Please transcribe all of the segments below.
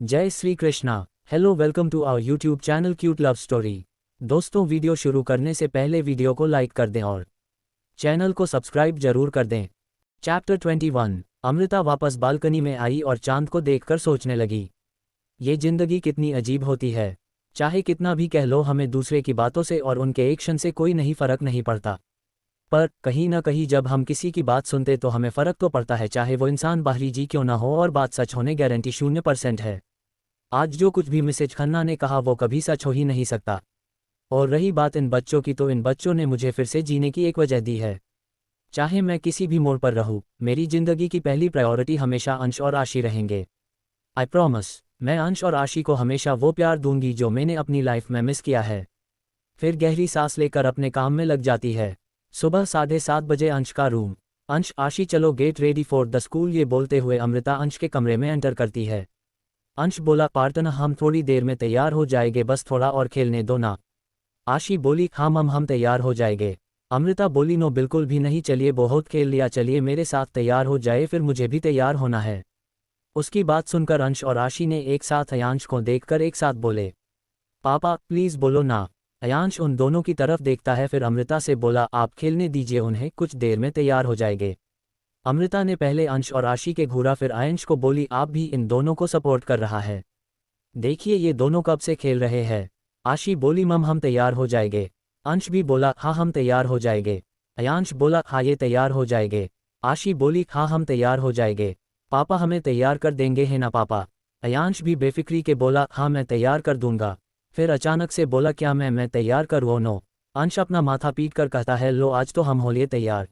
जय Shri Krishna. Hello, welcome to our YouTube channel cute love story. दोस्तों, video शुरू करने से पहले वीडियो को लाइक कर दें और चैनल को सब्सक्राइब जरूर कर दें। चैप्टर 21। अमृता वापस बालकनी में आई और चांद को देखकर सोचने लगी, ये जिंदगी कितनी अजीब होती है। चाहे कितना भी कह लो, हमें दूसरे की बातों से और उनके एक्शन से कोई नहीं फर्क नहीं पड़ता, पर कहीं ना कहीं जब हम किसी की बात सुनते तो हमें फ़र्क तो पड़ता है, चाहे वो इंसान बाहरी जी क्यों ना हो, और बात सच होने गारंटी 0% है। आज जो कुछ भी मिसेज खन्ना ने कहा वो कभी सच हो ही नहीं सकता। और रही बात इन बच्चों की, तो इन बच्चों ने मुझे फिर से जीने की एक वजह दी है। चाहे मैं किसी भी मोड़ पर रहूं, मेरी ज़िंदगी की पहली प्रायोरिटी हमेशा अंश और आशी रहेंगे। आई प्रॉमिस, मैं अंश और आशी को हमेशा वो प्यार दूंगी जो मैंने अपनी लाइफ में मिस किया है। फिर गहरी सांस लेकर अपने काम में लग जाती है। सुबह 7:30 बजे अंश का रूम। अंश, आशी चलो get ready for the school, ये बोलते हुए अमृता अंश के कमरे में एंटर करती है। अंश बोला, पार्टनर हम थोड़ी देर में तैयार हो जाएंगे, बस थोड़ा और खेलने दो ना। आशी बोली, हाँ मम हम तैयार हो जाएंगे। अमृता बोली, नो बिल्कुल भी नहीं, चलिए बहुत खेल लिया, चलिए मेरे साथ तैयार हो जाए, फिर मुझे भी तैयार होना है। उसकी बात सुनकर अंश और आशी ने एक साथ अयांश को देखकर एक साथ बोले, पापा प्लीज़ बोलो ना। अयांश उन दोनों की तरफ देखता है, फिर अमृता से बोला, आप खेलने दीजिए उन्हें, कुछ देर में तैयार हो जाएंगे। अमृता ने पहले अंश और आशी के घूरा, फिर आयंश को बोली, आप भी इन दोनों को सपोर्ट कर रहा है, देखिए ये दोनों कब से खेल रहे हैं। आशी बोली, मम हम तैयार हो जाएंगे। अंश भी बोला, हाँ हम तैयार हो जाएंगे। अयांश बोला, हाँ ये तैयार हो जाएंगे। आशी बोली, हाँ हम तैयार हो जाएंगे। पापा हमें तैयार कर देंगे है ना पापा। अयांश भी बेफिक्री के बोला, हाँ मैं तैयार कर दूंगा। फिर अचानक से बोला, क्या मैं तैयार करूँ? नो। अंश अपना माथा पीट कर कहता है, लो आज तो हम हो लिए तैयार।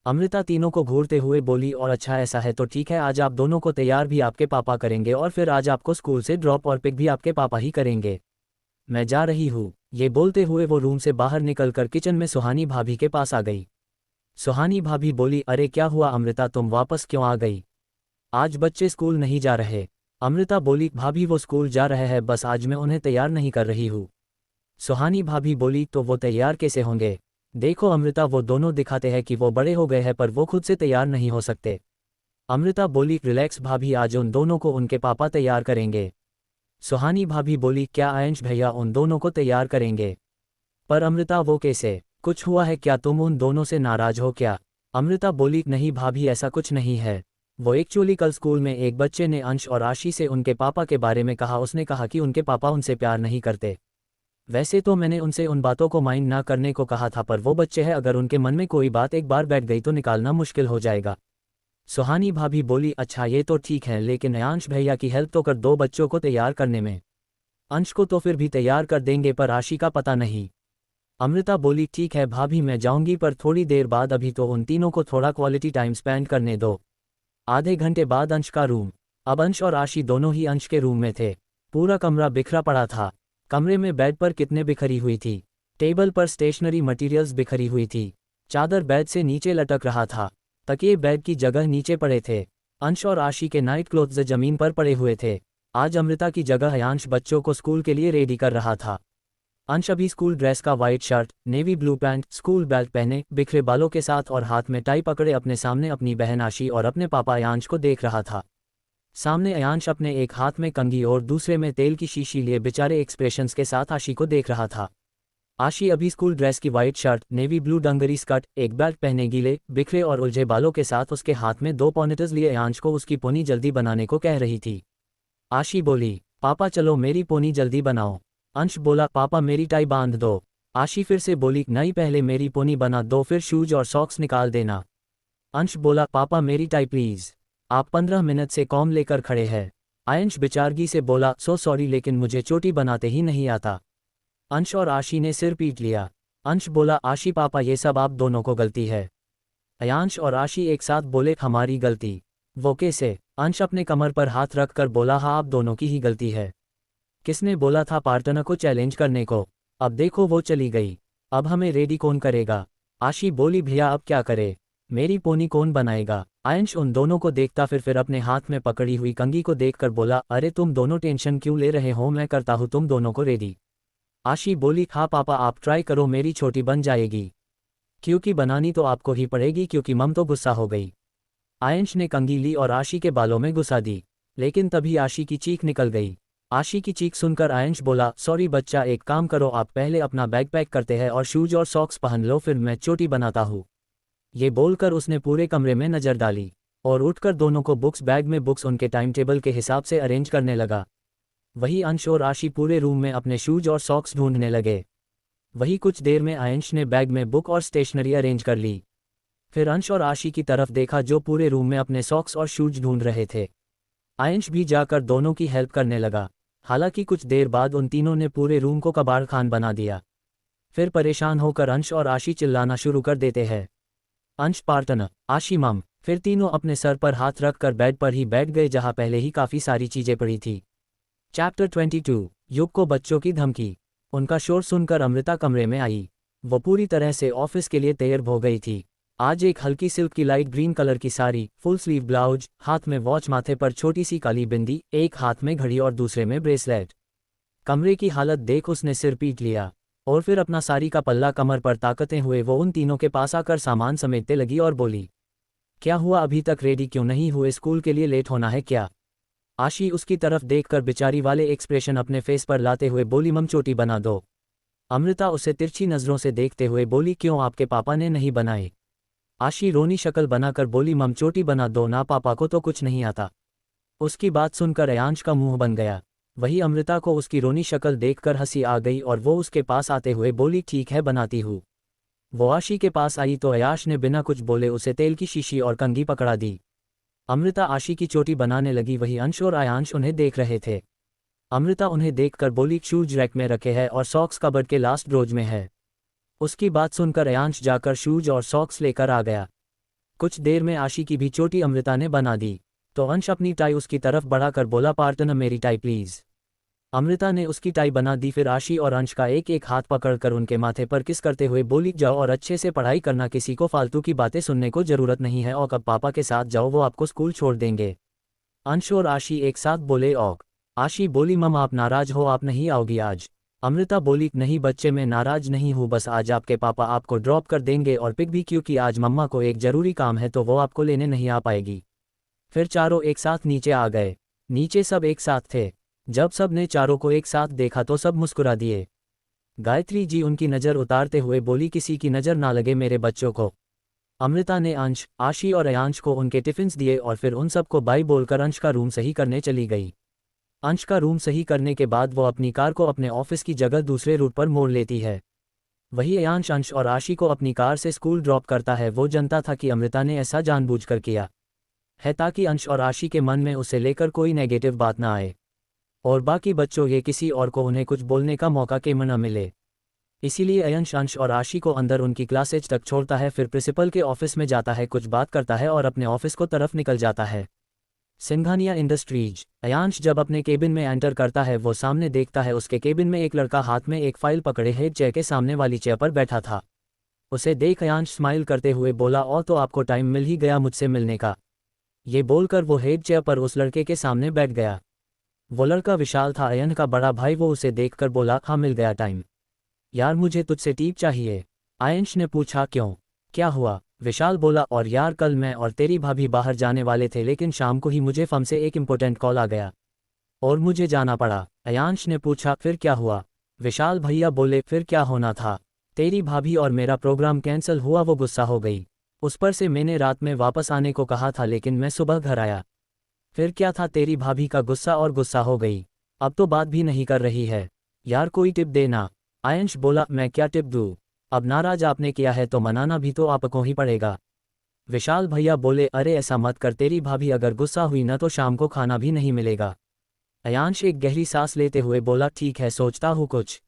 अमृता तीनों को घूरते हुए बोली, और अच्छा ऐसा है तो ठीक है, आज आप दोनों को तैयार भी आपके पापा करेंगे, और फिर आज आपको स्कूल से ड्रॉप और पिक भी आपके पापा ही करेंगे। मैं जा रही हूँ। ये बोलते हुए वो रूम से बाहर निकलकर किचन में सुहानी भाभी के पास आ गई। सुहानी भाभी बोली, अरे क्या हुआ अमृता, तुम वापस क्यों आ गई? आज बच्चे स्कूल नहीं जा रहे? अमृता बोली, भाभी वो स्कूल जा रहे हैं, बस आज मैं उन्हें तैयार नहीं कर रही हूँ। सुहानी भाभी बोली, तो वो तैयार कैसे होंगे? देखो अमृता, वो दोनों दिखाते हैं कि वो बड़े हो गए हैं, पर वो खुद से तैयार नहीं हो सकते। अमृता बोली, रिलैक्स भाभी, आज उन दोनों को उनके पापा तैयार करेंगे। सुहानी भाभी बोली, क्या आयंश भैया उन दोनों को तैयार करेंगे? पर अमृता वो कैसे? कुछ हुआ है क्या? तुम उन दोनों से नाराज हो क्या? अमृता बोली, नहीं भाभी ऐसा कुछ नहीं है। वो एक्चुअली कल स्कूल में एक बच्चे ने अंश और आशी से उनके पापा के बारे में कहा, उसने कहा कि उनके पापा उनसे प्यार नहीं करते। वैसे तो मैंने उनसे उन बातों को माइंड ना करने को कहा था, पर वो बच्चे हैं, अगर उनके मन में कोई बात एक बार बैठ गई तो निकालना मुश्किल हो जाएगा। सुहानी भाभी बोली, अच्छा ये तो ठीक है, लेकिन अयांश भैया की हेल्प तो कर दो बच्चों को तैयार करने में। अंश को तो फिर भी तैयार कर देंगे, पर आशी का पता नहीं। अमृता बोली, ठीक है भाभी मैं जाऊंगी, पर थोड़ी देर बाद, अभी तो उन तीनों को थोड़ा क्वालिटी टाइम स्पेंड करने दो। आधे घंटे बाद अंश का रूम। अब अंश और आशी दोनों ही अंश के रूम में थे। पूरा कमरा बिखरा पड़ा था। कमरे में बेड पर कितने बिखरी हुई थी। टेबल पर स्टेशनरी मटेरियल्स बिखरी हुई थी। चादर बेड से नीचे लटक रहा था। तकिए बेड की जगह नीचे पड़े थे। अंश और आशी के नाइट क्लोथ्स जमीन पर पड़े हुए थे। आज अमृता की जगह अयांश बच्चों को स्कूल के लिए रेडी कर रहा था। अंश अभी स्कूल ड्रेस का white shirt, navy blue pant, school belt पहने, बिखरे बालों के साथ और हाथ में टाई पकड़े अपने सामने अपनी बहन आशी और अपने पापा अयांश को देख रहा था। सामने अयांश अपने एक हाथ में कंघी और दूसरे में तेल की शीशी लिए बेचारे एक्सप्रेशंस के साथ आशी को देख रहा था। आशी अभी स्कूल ड्रेस की white shirt, navy blue dungaree skirt, एक बेल्ट पहने गीले, बिखरे और उलझे बालों के साथ उसके हाथ में 2 पॉनिटल्स लिए अयांश को उसकी पोनी जल्दी बनाने को कह रही थी। आशी बोली, पापा चलो मेरी पोनी जल्दी बनाओ। अंश बोला, पापा मेरी टाई बांध दो। आशी फिर से बोली, नहीं पहले मेरी पोनी बना दो, फिर शूज और सॉक्स निकाल देना। अंश बोला, पापा मेरी टाई प्लीज। आप 15 मिनट से कॉम लेकर खड़े हैं। आयंश बेचारगी से बोला, सो सॉरी लेकिन मुझे चोटी बनाते ही नहीं आता। अंश और आशी ने सिर पीट लिया। अंश बोला, आशी पापा ये सब आप दोनों को गलती है। अयांश और आशी एक साथ बोले, हमारी गलती? वो कैसे? अंश अपने कमर पर हाथ रख कर बोला, हाँ आप दोनों की ही गलती है। किसने बोला था पार्टनर को चैलेंज करने को? अब देखो वो चली गई, अब हमें रेडी कौन करेगा? आशी बोली, भैया अब क्या करे, मेरी पोनी कौन बनाएगा? आयंश उन दोनों को देखता फिर अपने हाथ में पकड़ी हुई कंघी को देखकर बोला, अरे तुम दोनों टेंशन क्यों ले रहे हो, मैं करता हूँ तुम दोनों को रेडी। आशी बोली, हाँ पापा आप ट्राई करो, मेरी छोटी बन जाएगी। क्योंकि बनानी तो आपको ही पड़ेगी, क्योंकि मम तो गुस्सा हो गई। आयंश ने कंघी ली और आशी के बालों में घुसा दी। लेकिन तभी आशी की चीख निकल गई। आशी की चीख सुनकर आयंश बोला, सॉरी बच्चा, एक काम करो, आप पहले अपना बैग पैक करते हैं और शूज और सॉक्स पहन लो, फिर मैं चोटी बनाता हूँ। ये बोलकर उसने पूरे कमरे में नज़र डाली और उठकर दोनों को बैग में बुक्स उनके टाइम टेबल के हिसाब से अरेंज करने लगा। वही अंश और आशी पूरे रूम में अपने शूज और सॉक्स ढूंढने लगे। वही कुछ देर में आयंश ने बैग में बुक और स्टेशनरी अरेंज कर ली। फिर अंश और आशी की तरफ देखा जो पूरे रूम में अपने सॉक्स और शूज ढूंढ रहे थे। आयंश भी जाकर दोनों की हेल्प करने लगा। हालांकि कुछ देर बाद उन तीनों ने पूरे रूम को कबाड़खान बना दिया। फिर परेशान होकर अंश और आशी चिल्लाना शुरू कर देते हैं, अंश पार्टनर, आशी मम। फिर तीनों अपने सर पर हाथ रखकर बेड पर ही बैठ गए जहां पहले ही काफ़ी सारी चीज़ें पड़ी थी। चैप्टर 22, युग को बच्चों की धमकी। उनका शोर सुनकर अमृता कमरे में आई। वो पूरी तरह से ऑफिस के लिए तैयार हो गई थी। आज एक हल्की सिल्क की लाइट ग्रीन कलर की साड़ी, फुल स्लीव ब्लाउज, हाथ में वॉच, माथे पर छोटी सी काली बिंदी, एक हाथ में घड़ी और दूसरे में ब्रेसलेट। कमरे की हालत देख उसने सिर पीट लिया और फिर अपना साड़ी का पल्ला कमर पर ताकते हुए वो उन तीनों के पास आकर सामान समेटने लगी और बोली, क्या हुआ, अभी तक रेडी क्यों नहीं हुए, स्कूल के लिए लेट होना है क्या? आशी उसकी तरफ देखकर बेचारी वाले एक्सप्रेशन अपने फेस पर लाते हुए बोली, मम चोटी बना दो। अमृता उसे तिरछी नज़रों से देखते हुए बोली, क्यों, आपके पापा ने नहीं बनाई? आशी रोनी शक्ल बनाकर बोली, मम चोटी बना दो ना, पापा को तो कुछ नहीं आता। उसकी बात सुनकर अयांश का मुंह बन गया। वही अमृता को उसकी रोनी शक्ल देखकर हंसी आ गई और वो उसके पास आते हुए बोली, ठीक है बनाती हूँ। वो आशी के पास आई तो अयाश ने बिना कुछ बोले उसे तेल की शीशी और कंघी पकड़ा दी। अमृता आशी की चोटी बनाने लगी। वही अंश और आयांश उन्हें देख रहे थे। अमृता उन्हें देखकर बोली, शूज रैक में रखे हैं और सॉक्स कबर्ड के लास्ट ड्रोज में है। उसकी बात सुनकर अयांश जाकर शूज और सॉक्स लेकर आ गया। कुछ देर में आशी की भी चोटी अमृता ने बना दी तो अंश अपनी टाई उसकी तरफ बढ़ाकर बोला, पार्टनर मेरी टाई प्लीज। अमृता ने उसकी टाई बना दी। फिर आशी और अंश का एक एक हाथ पकड़कर उनके माथे पर किस करते हुए बोली, जाओ और अच्छे से पढ़ाई करना, किसी को फालतू की बातें सुनने को जरूरत नहीं है, और अब पापा के साथ जाओ, वो आपको स्कूल छोड़ देंगे। अंश और आशी एक साथ बोले, औक। आशी बोली, मम आप नाराज हो, आप नहीं आओगी आज? अमृता बोली, नहीं बच्चे, मैं नाराज नहीं हूँ, बस आज आपके पापा आपको ड्रॉप कर देंगे और पिक भी, क्योंकि आज मम्मा को एक ज़रूरी काम है तो वो आपको लेने नहीं आ पाएगी। फिर चारों एक साथ नीचे आ गए। नीचे सब एक साथ थे। जब सब ने चारों को एक साथ देखा तो सब मुस्कुरा दिए। गायत्री जी उनकी नज़र उतारते हुए बोली, किसी की नज़र ना लगे मेरे बच्चों को। अमृता ने अंश, आशी और अयांश को उनके टिफ़िन्स दिए और फिर उन सबको बाय बोलकर अंश का रूम सही करने चली गई। अंश का रूम सही करने के बाद वो अपनी कार को अपने ऑफिस की जगह दूसरे रूट पर मोड़ लेती है। वही अयांश अंश और आशी को अपनी कार से स्कूल ड्रॉप करता है। वो जानता था कि अमृता ने ऐसा जानबूझकर किया है ताकि अंश और आशी के मन में उसे लेकर कोई नेगेटिव बात ना आए और बाकी बच्चों ये किसी और को उन्हें कुछ बोलने का मौका के न मिले। इसीलिए अयंश अंश और आशी को अंदर उनकी क्लासेज तक छोड़ता है, फिर प्रिंसिपल के ऑफिस में जाता है, कुछ बात करता है और अपने ऑफिस को तरफ निकल जाता है। सिंघानिया इंडस्ट्रीज। अयांश जब अपने केबिन में एंटर करता है वो सामने देखता है उसके केबिन में एक लड़का हाथ में एक फाइल पकड़े हेड चेयर के सामने वाली चेयर पर बैठा था। उसे देख अयांश स्माइल करते हुए बोला, और तो आपको टाइम मिल ही गया मुझसे मिलने का। ये बोलकर वो हेड चेयर पर उस लड़के के सामने बैठ गया। वो लड़का विशाल था, अयन का बड़ा भाई। वो उसे देखकर बोला, हाँ मिल गया टाइम। यार मुझे तुझसे टिप चाहिए। आयंश ने पूछा, क्यों, क्या हुआ? विशाल बोला, और यार कल मैं और तेरी भाभी बाहर जाने वाले थे लेकिन शाम को ही मुझे फर्म से एक इम्पोर्टेंट कॉल आ गया और मुझे जाना पड़ा। अयांश ने पूछा, फिर क्या हुआ? विशाल भैया बोले, फिर क्या होना था, तेरी भाभी और मेरा प्रोग्राम कैंसिल हुआ, वो गुस्सा हो गई। उस पर से मैंने रात में वापस आने को कहा था लेकिन मैं सुबह घर आया। फिर क्या था, तेरी भाभी का गुस्सा और गुस्सा हो गई, अब तो बात भी नहीं कर रही है। यार कोई टिप देना। आयंश बोला, मैं क्या टिप दूँ, अब नाराज आपने किया है तो मनाना भी तो आपको ही पड़ेगा। विशाल भैया बोले, अरे ऐसा मत कर, तेरी भाभी अगर गुस्सा हुई ना तो शाम को खाना भी नहीं मिलेगा। अयांश एक गहरी सांस लेते हुए बोला, ठीक है सोचता हूँ कुछ।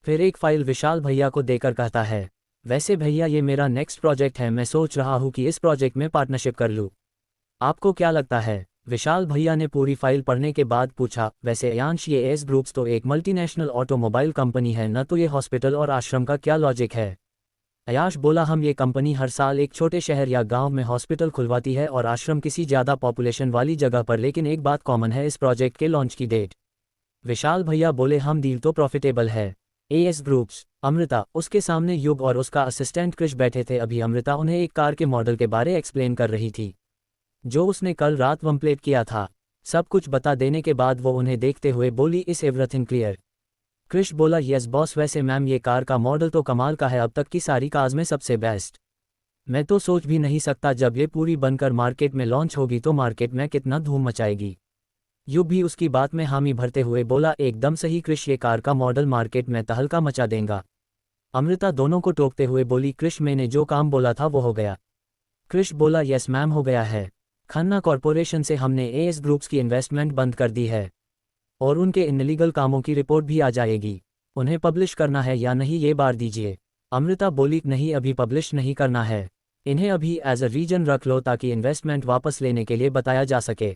फिर एक फाइल विशाल भैया को देकर कहता है, वैसे भैया ये मेरा नेक्स्ट प्रोजेक्ट है, मैं सोच रहा हूँ कि इस प्रोजेक्ट में पार्टनरशिप कर लूँ, आपको क्या लगता है? विशाल भैया ने पूरी फाइल पढ़ने के बाद पूछा, वैसे अयांश ये एस ग्रुप्स तो एक मल्टीनेशनल ऑटोमोबाइल कंपनी है न, तो ये हॉस्पिटल और आश्रम का क्या लॉजिक है? अयांश बोला, हम ये कंपनी हर साल एक छोटे शहर या गांव में हॉस्पिटल खुलवाती है और आश्रम किसी ज़्यादा पॉपुलेशन वाली जगह पर, लेकिन एक बात कॉमन है, इस प्रोजेक्ट के लॉन्च की डेट। विशाल भैया बोले, हम डील तो प्रॉफिटेबल है। As groups. अमृता, उसके सामने युग और उसका असिस्टेंट क्रिश बैठे थे। अभी अमृता उन्हें एक कार के मॉडल के बारे एक्सप्लेन कर रही थी जो उसने कल रात वम्प्लेट किया था। सब कुछ बता देने के बाद वो उन्हें देखते हुए बोली, इस एवरीथिंग क्लियर? क्रिश बोला, यस बॉस, वैसे मैम ये कार का मॉडल तो कमाल का है, अब तक की सारी कार्स में सबसे बेस्ट। मैं तो सोच भी नहीं सकता जब ये पूरी बनकर मार्केट में लॉन्च होगी तो मार्केट में कितना धूम मचाएगी। युग भी उसकी बात में हामी भरते हुए बोला, एकदम सही क्रिश, ये कार का मॉडल मार्केट में तहलका मचा देगा। अमृता दोनों को टोकते हुए बोली, क्रिश मैंने जो काम बोला था वो हो गया? क्रिश बोला, यस मैम हो गया है। खन्ना कॉरपोरेशन से हमने एएस ग्रुप्स की इन्वेस्टमेंट बंद कर दी है और उनके इनलीगल कामों की रिपोर्ट भी आ जाएगी। उन्हें पब्लिश करना है या नहीं ये बार दीजिए। अमृता बोली, नहीं अभी पब्लिश नहीं करना है, इन्हें अभी एज अ रीजन रख लो ताकि इन्वेस्टमेंट वापस लेने के लिए बताया जा सके।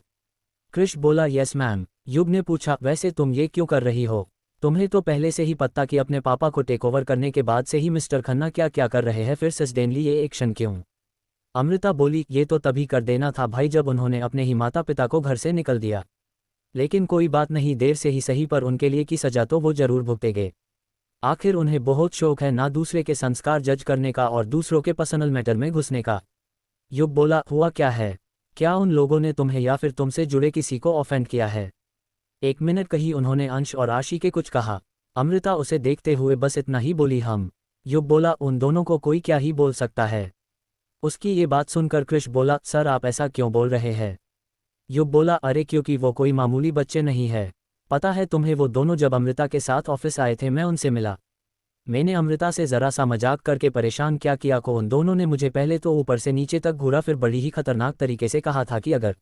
क्रिश बोला, यस मैम। युग ने पूछा, वैसे तुम ये क्यों कर रही हो? तुम्हें तो पहले से ही पता कि अपने पापा को टेक ओवर करने के बाद से ही मिस्टर खन्ना क्या क्या कर रहे हैं, फिर सडनली ये एक्शन क्यों? अमृता बोली, ये तो तभी कर देना था भाई जब उन्होंने अपने ही माता पिता को घर से निकल दिया। लेकिन कोई बात नहीं, देर से ही सही पर उनके लिए की सजा तो वो जरूर भुगतेंगे। आखिर उन्हें बहुत शौक है ना दूसरे के संस्कार जज करने का और दूसरों के पर्सनल मैटर में घुसने का। युग बोला, हुआ क्या है? क्या उन लोगों ने तुम्हें या फिर तुमसे जुड़े किसी को ऑफेंड किया है? एक मिनट कही उन्होंने अंश और आशी के कुछ कहा? अमृता उसे देखते हुए बस इतना ही बोली, हम। युग बोला, उन दोनों को कोई क्या ही बोल सकता है? उसकी ये बात सुनकर क्रिश बोला, सर आप ऐसा क्यों बोल रहे हैं? युग बोला, अरे क्योंकि वो कोई मामूली बच्चे नहीं है। पता है तुम्हें, वो दोनों जब अमृता के साथ ऑफिस आए थे मैं उनसे मिला। मैंने अमृता से ज़रा सा मजाक करके परेशान क्या किया को उन दोनों ने मुझे पहले तो ऊपर से नीचे तक घूरा, फिर बड़ी ही खतरनाक तरीके से कहा था कि अगर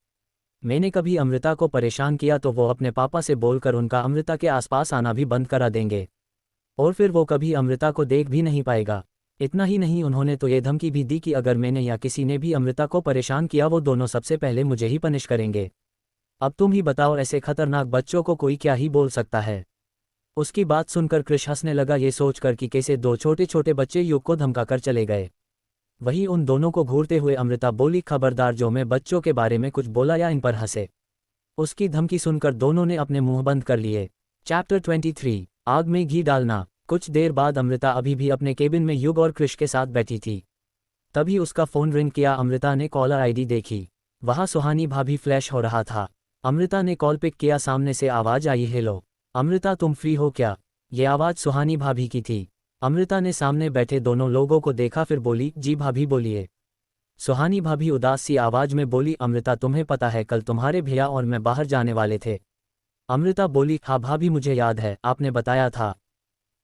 मैंने कभी अमृता को परेशान किया तो वो अपने पापा से बोलकर उनका अमृता के आसपास आना भी बंद करा देंगे और फिर वो कभी अमृता को देख भी नहीं पाएगा। इतना ही नहीं, उन्होंने तो ये धमकी भी दी कि अगर मैंने या किसी ने भी अमृता को परेशान किया वो दोनों सबसे पहले मुझे ही पनिश करेंगे। अब तुम ही बताओ, ऐसे खतरनाक बच्चों को कोई क्या ही बोल सकता है? उसकी बात सुनकर क्रिश हंसने लगा, ये सोचकर कि कैसे दो छोटे छोटे बच्चे युग को धमकाकर चले गए। वहीं उन दोनों को घूरते हुए अमृता बोली, खबरदार जो मैं बच्चों के बारे में कुछ बोला या इन पर हंसे। उसकी धमकी सुनकर दोनों ने अपने मुंह बंद कर लिए। चैप्टर 23, आग में घी डालना। कुछ देर बाद अमृता अभी भी अपने केबिन में युग और क्रिश के साथ बैठी थी। तभी उसका फ़ोन रिंग किया। अमृता ने कॉलर आईडी देखी, वहाँ सुहानी भाभी फ्लैश हो रहा था। अमृता ने कॉल पिक किया, सामने से आवाज़ आई, हेलो अमृता तुम फ्री हो क्या? ये आवाज़ सुहानी भाभी की थी। अमृता ने सामने बैठे दोनों लोगों को देखा, फिर बोली, जी भाभी बोलिए। सुहानी भाभी उदास सी आवाज़ में बोली, अमृता तुम्हें पता है कल तुम्हारे भैया और मैं बाहर जाने वाले थे? अमृता बोली, हाँ भाभी मुझे याद है, आपने बताया था।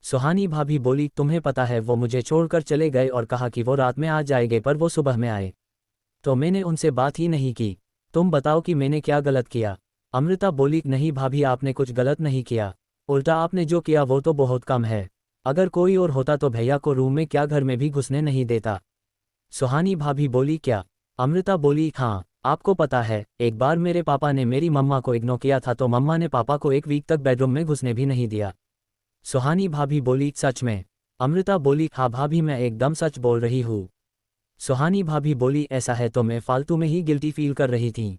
सुहानी भाभी बोली, तुम्हें पता है वो मुझे छोड़कर चले गए और कहा कि वो रात में आ जाएंगे पर वो सुबह में आए, तो मैंने उनसे बात ही नहीं की। तुम बताओ कि मैंने क्या गलत किया? अमृता बोली, नहीं भाभी आपने कुछ गलत नहीं किया, उल्टा आपने जो किया वो तो बहुत कम है। अगर कोई और होता तो भैया को रूम में क्या घर में भी घुसने नहीं देता। सुहानी भाभी बोली, क्या? अमृता बोली, हाँ आपको पता है एक बार मेरे पापा ने मेरी मम्मा को इग्नोर किया था तो मम्मा ने पापा को एक वीक तक बेडरूम में घुसने भी नहीं दिया। सुहानी भाभी बोली, सच में? अमृता बोली, हाँ भाभी मैं एकदम सच बोल रही हूँ। सुहानी भाभी बोली, ऐसा है तो मैं फालतू में ही गिल्टी फील कर रही थी।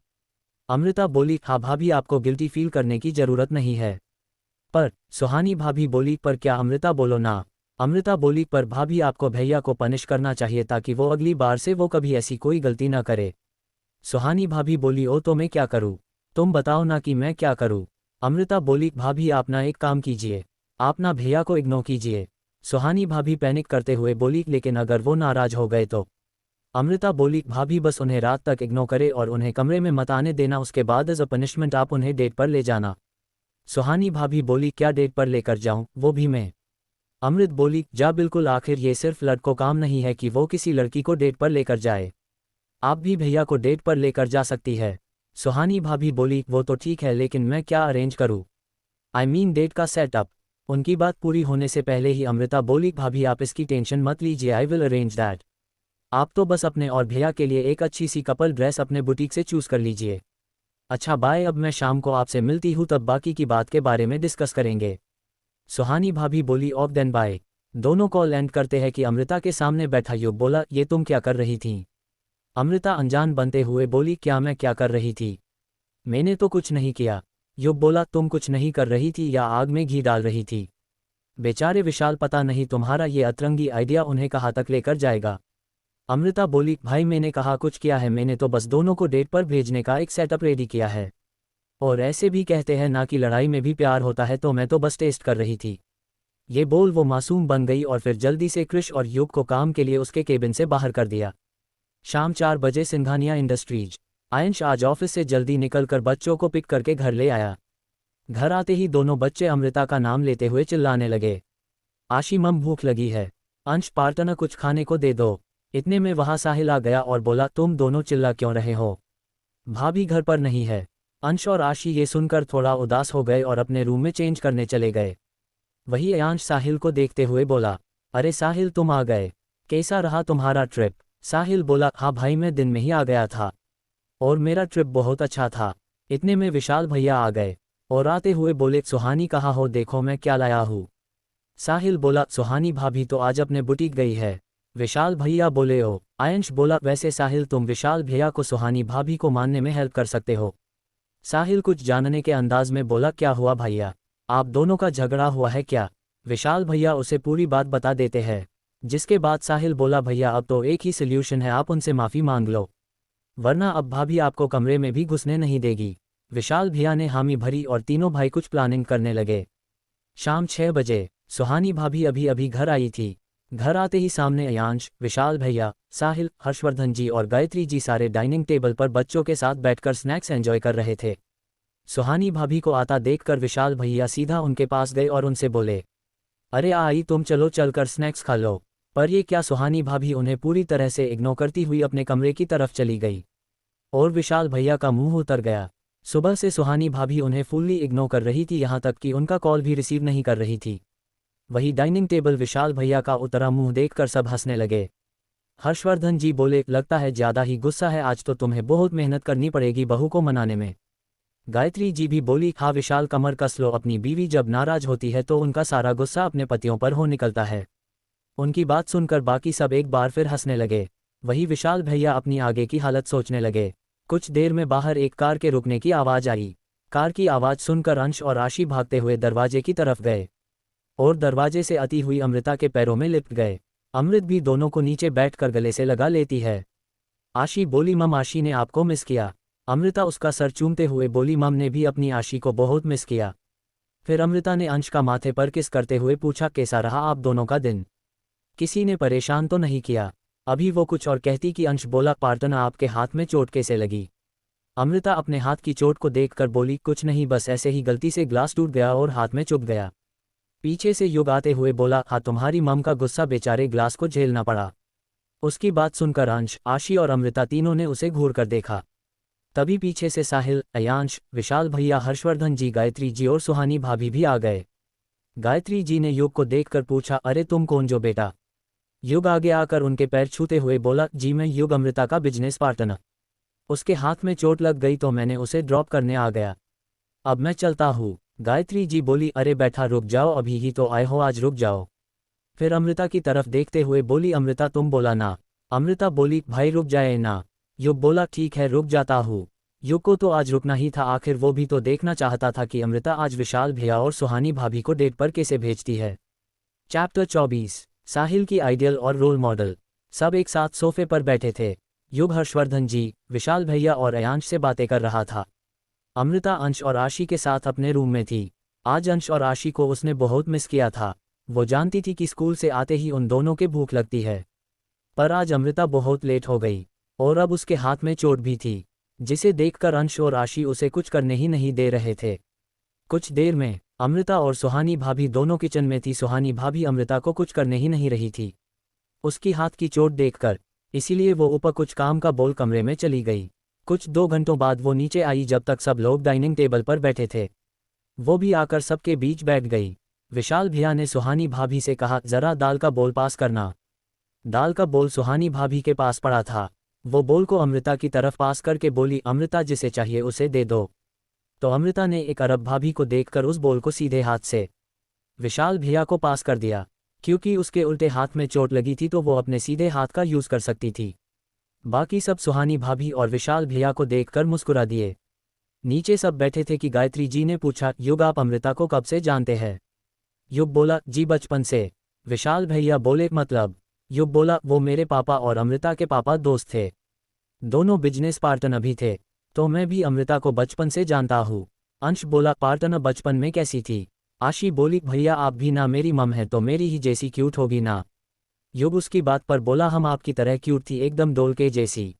अमृता बोली, हाँ भाभी आपको गिल्टी फील करने की ज़रूरत नहीं है। पर सुहानी भाभी बोली, पर क्या? अमृता बोलो ना। अमृता बोली, पर भाभी आपको भैया को पनिश करना चाहिए ताकि वो अगली बार से वो कभी ऐसी कोई गलती ना करे। सुहानी भाभी बोली, ओ तो मैं क्या करूँ? तुम बताओ ना कि मैं क्या करूँ। अमृता बोली, भाभी आप ना एक काम कीजिए, आप ना भैया को इग्नोर कीजिए। सुहानी भाभी पैनिक करते हुए बोली, लेकिन अगर वो नाराज हो गए तो? अमृता बोली, भाभी बस उन्हें रात तक इग्नोर करे और उन्हें कमरे में मत आने देना, उसके बाद एज अ पनिशमेंट आप उन्हें डेट पर ले जाना। सुहानी भाभी बोली, क्या डेट पर लेकर जाऊं, वो भी मैं? अमृत बोली, जा बिल्कुल, आखिर ये सिर्फ लड़कों काम नहीं है कि वो किसी लड़की को डेट पर लेकर जाए, आप भी भैया को डेट पर लेकर जा सकती है। सुहानी भाभी बोली, वो तो ठीक है लेकिन मैं क्या अरेंज करूं? आई मीन डेट का सेटअप। उनकी बात पूरी होने से पहले ही अमृता बोली, भाभी आप इसकी टेंशन मत लीजिए, आई विल अरेंज दैट। आप तो बस अपने और भैया के लिए एक अच्छी सी कपल ड्रेस अपने बुटीक से चूज कर लीजिए। अच्छा बाय, अब मैं शाम को आपसे मिलती हूँ, तब बाकी की बात के बारे में डिस्कस करेंगे। सुहानी भाभी बोली, ऑफ देन बाय। दोनों कॉल एंड करते हैं कि अमृता के सामने बैठा युग बोला, ये तुम क्या कर रही थी? अमृता अनजान बनते हुए बोली, क्या मैं क्या कर रही थी? मैंने तो कुछ नहीं किया। युग बोला, तुम कुछ नहीं कर रही थी या आग में घी डाल रही थी? बेचारे विशाल, पता नहीं तुम्हारा ये अतरंगी आइडिया उन्हें कहाँ तक लेकर जाएगा। अमृता बोली, भाई मैंने कहा कुछ किया है? मैंने तो बस दोनों को डेट पर भेजने का एक सेटअप रेडी किया है। और ऐसे भी कहते हैं ना कि लड़ाई में भी प्यार होता है, तो मैं तो बस टेस्ट कर रही थी। ये बोल वो मासूम बन गई और फिर जल्दी से क्रिश और युग को काम के लिए उसके केबिन से बाहर कर दिया। शाम 4 बजे सिंघानिया इंडस्ट्रीज। आयंश आज ऑफिस से जल्दी निकलकर बच्चों को पिक करके घर ले आया। घर आते ही दोनों बच्चे अमृता का नाम लेते हुए चिल्लाने लगे, आशी मम भूख लगी है, अंश पार्टनर कुछ खाने को दे दो। इतने में वहां साहिल आ गया और बोला, तुम दोनों चिल्ला क्यों रहे हो, भाभी घर पर नहीं है। अंश और आशी ये सुनकर थोड़ा उदास हो गए और अपने रूम में चेंज करने चले गए। वही अयांश साहिल को देखते हुए बोला, अरे साहिल तुम आ गए, कैसा रहा तुम्हारा ट्रिप। साहिल बोला, हाँ भाई मैं दिन में ही आ गया था और मेरा ट्रिप बहुत अच्छा था। इतने में विशाल भैया आ गए और आते हुए बोले, सुहानी कहाँ हो, देखो मैं क्या लाया हूँ। साहिल बोला, सुहानी भाभी तो आज अपने बुटीक गई है। विशाल भैया बोले, ओ। आयंश बोला, वैसे साहिल तुम विशाल भैया को सुहानी भाभी को मानने में हेल्प कर सकते हो। साहिल कुछ जानने के अंदाज में बोला, क्या हुआ भैया, आप दोनों का झगड़ा हुआ है क्या। विशाल भैया उसे पूरी बात बता देते हैं, जिसके बाद साहिल बोला, भैया अब तो एक ही सल्यूशन है, आप उनसे माफ़ी मांग लो, वरना अब भाभी आपको कमरे में भी घुसने नहीं देगी। विशाल भैया ने हामी भरी और तीनों भाई कुछ प्लानिंग करने लगे। शाम 6 बजे सुहानी भाभी अभी अभी घर आई थी। घर आते ही सामने अयांश, विशाल भैया, साहिल, हर्षवर्धन जी और गायत्री जी सारे डाइनिंग टेबल पर बच्चों के साथ बैठकर स्नैक्स एंजॉय कर रहे थे। सुहानी भाभी को आता देखकर विशाल भैया सीधा उनके पास गए और उनसे बोले, अरे आई तुम चलो चलकर स्नैक्स खा लो। पर ये क्या, सुहानी भाभी उन्हें पूरी तरह से इग्नोर करती हुई अपने कमरे की तरफ चली गई और विशाल भैया का मुंह उतर गया। सुबह से सुहानी भाभी उन्हें फुल्ली इग्नोर कर रही थी, यहाँ तक कि उनका कॉल भी रिसीव नहीं कर रही थी। वही डाइनिंग टेबल विशाल भैया का उतरा मुंह देखकर सब हंसने लगे। हर्षवर्धन जी बोले, लगता है ज़्यादा ही गुस्सा है, आज तो तुम्हें बहुत मेहनत करनी पड़ेगी बहू को मनाने में। गायत्री जी भी बोली, हाँ विशाल कमर कस लो, अपनी बीवी जब नाराज होती है तो उनका सारा गुस्सा अपने पतियों पर हो निकलता है। उनकी बात सुनकर बाकी सब एक बार फिर हंसने लगे। वही विशाल भैया अपनी आगे की हालत सोचने लगे। कुछ देर में बाहर एक कार के रुकने की आवाज़ आई। कार की आवाज़ सुनकर अंश और आशी भागते हुए दरवाजे की तरफ गए और दरवाजे से आती हुई अमृता के पैरों में लिपट गए। अमृत भी दोनों को नीचे बैठकर गले से लगा लेती है। आशी बोली, मम आशी ने आपको मिस किया। अमृता उसका सर चूमते हुए बोली, मम ने भी अपनी आशी को बहुत मिस किया। फिर अमृता ने अंश का माथे पर किस करते हुए पूछा, कैसा रहा आप दोनों का दिन, किसी ने परेशान तो नहीं किया। अभी वो कुछ और कहती कि अंश बोला, पार्टनर आपके हाथ में चोट कैसे लगी। अमृता अपने हाथ की चोट को देखकर बोली, कुछ नहीं, बस ऐसे ही गलती से ग्लास टूट गया और हाथ में चुभ गया। पीछे से युग आते हुए बोला, हाँ तुम्हारी मम का गुस्सा बेचारे ग्लास को झेलना पड़ा। उसकी बात सुनकर अंश, आशी और अमृता तीनों ने उसे घूर कर देखा। तभी पीछे से साहिल, अयांश, विशाल भैया, हर्षवर्धन जी, गायत्री जी और सुहानी भाभी भी आ गए। गायत्री जी ने युग को देखकर पूछा, अरे तुम कौन जो बेटा। युग आगे आकर उनके पैर छूते हुए बोला, जी मैं युग, अमृता का बिजनेस पार्टनर। उसके हाथ में चोट लग गई तो मैंने उसे ड्रॉप करने आ गया, अब मैं चलता हूँ। गायत्री जी बोली, अरे बैठा, रुक जाओ, अभी ही तो आए हो, आज रुक जाओ। फिर अमृता की तरफ देखते हुए बोली, अमृता तुम बोला ना। अमृता बोली, भाई रुक जाए ना। युग बोला, ठीक है रुक जाता हूँ। युग को तो आज रुकना ही था, आखिर वो भी तो देखना चाहता था कि अमृता आज विशाल भैया और सुहानी भाभी को डेट पर कैसे भेजती है। चैप्टर 24, साहिल की आइडियल और रोल मॉडल। सब एक साथ सोफे पर बैठे थे। युग हर्षवर्धन जी, विशाल भैया और अयांश से बातें कर रहा था। अमृता अंश और आशी के साथ अपने रूम में थी। आज अंश और आशी को उसने बहुत मिस किया था। वो जानती थी कि स्कूल से आते ही उन दोनों के भूख लगती है। पर आज अमृता बहुत लेट हो गई और अब उसके हाथ में चोट भी थी, जिसे देखकर अंश और आशी उसे कुछ करने ही नहीं दे रहे थे। कुछ देर में अमृता और सुहानी भाभी दोनों किचन में थी। सुहानी भाभी अमृता को कुछ करने ही नहीं रही थी उसकी हाथ की चोट देखकर, इसीलिए वो ऊपर कुछ काम का बोल कमरे में चली गई। कुछ 2 घंटों बाद वो नीचे आई जब तक सब लोग डाइनिंग टेबल पर बैठे थे। वो भी आकर सबके बीच बैठ गई। विशाल भैया ने सुहानी भाभी से कहा, जरा दाल का बोल पास करना। दाल का बोल सुहानी भाभी के पास पड़ा था। वो बोल को अमृता की तरफ पास करके बोली, अमृता जिसे चाहिए उसे दे दो। तो अमृता ने एक अरब भाभी को देखकर उस बोल को सीधे हाथ से विशाल भैया को पास कर दिया। क्योंकि उसके उल्टे हाथ में चोट लगी थी तो वो अपने सीधे हाथ का यूज कर सकती थी। बाकी सब सुहानी भाभी और विशाल भैया को देखकर मुस्कुरा दिए। नीचे सब बैठे थे कि गायत्री जी ने पूछा, युग आप अमृता को कब से जानते हैं। युग बोला, जी बचपन से। विशाल भैया बोले, मतलब। युग बोला, वो मेरे पापा और अमृता के पापा दोस्त थे, दोनों बिजनेस पार्टनर भी थे। तो मैं भी अमृता को बचपन से जानता हूँ। अंश बोला, पार्टनर बचपन में कैसी थी? आशी बोली, भैया आप भी ना, मेरी मम है तो मेरी ही जैसी क्यूट होगी ना। युग उसकी बात पर बोला, हम आपकी तरह क्यूट थी, एकदम डोल के जैसी।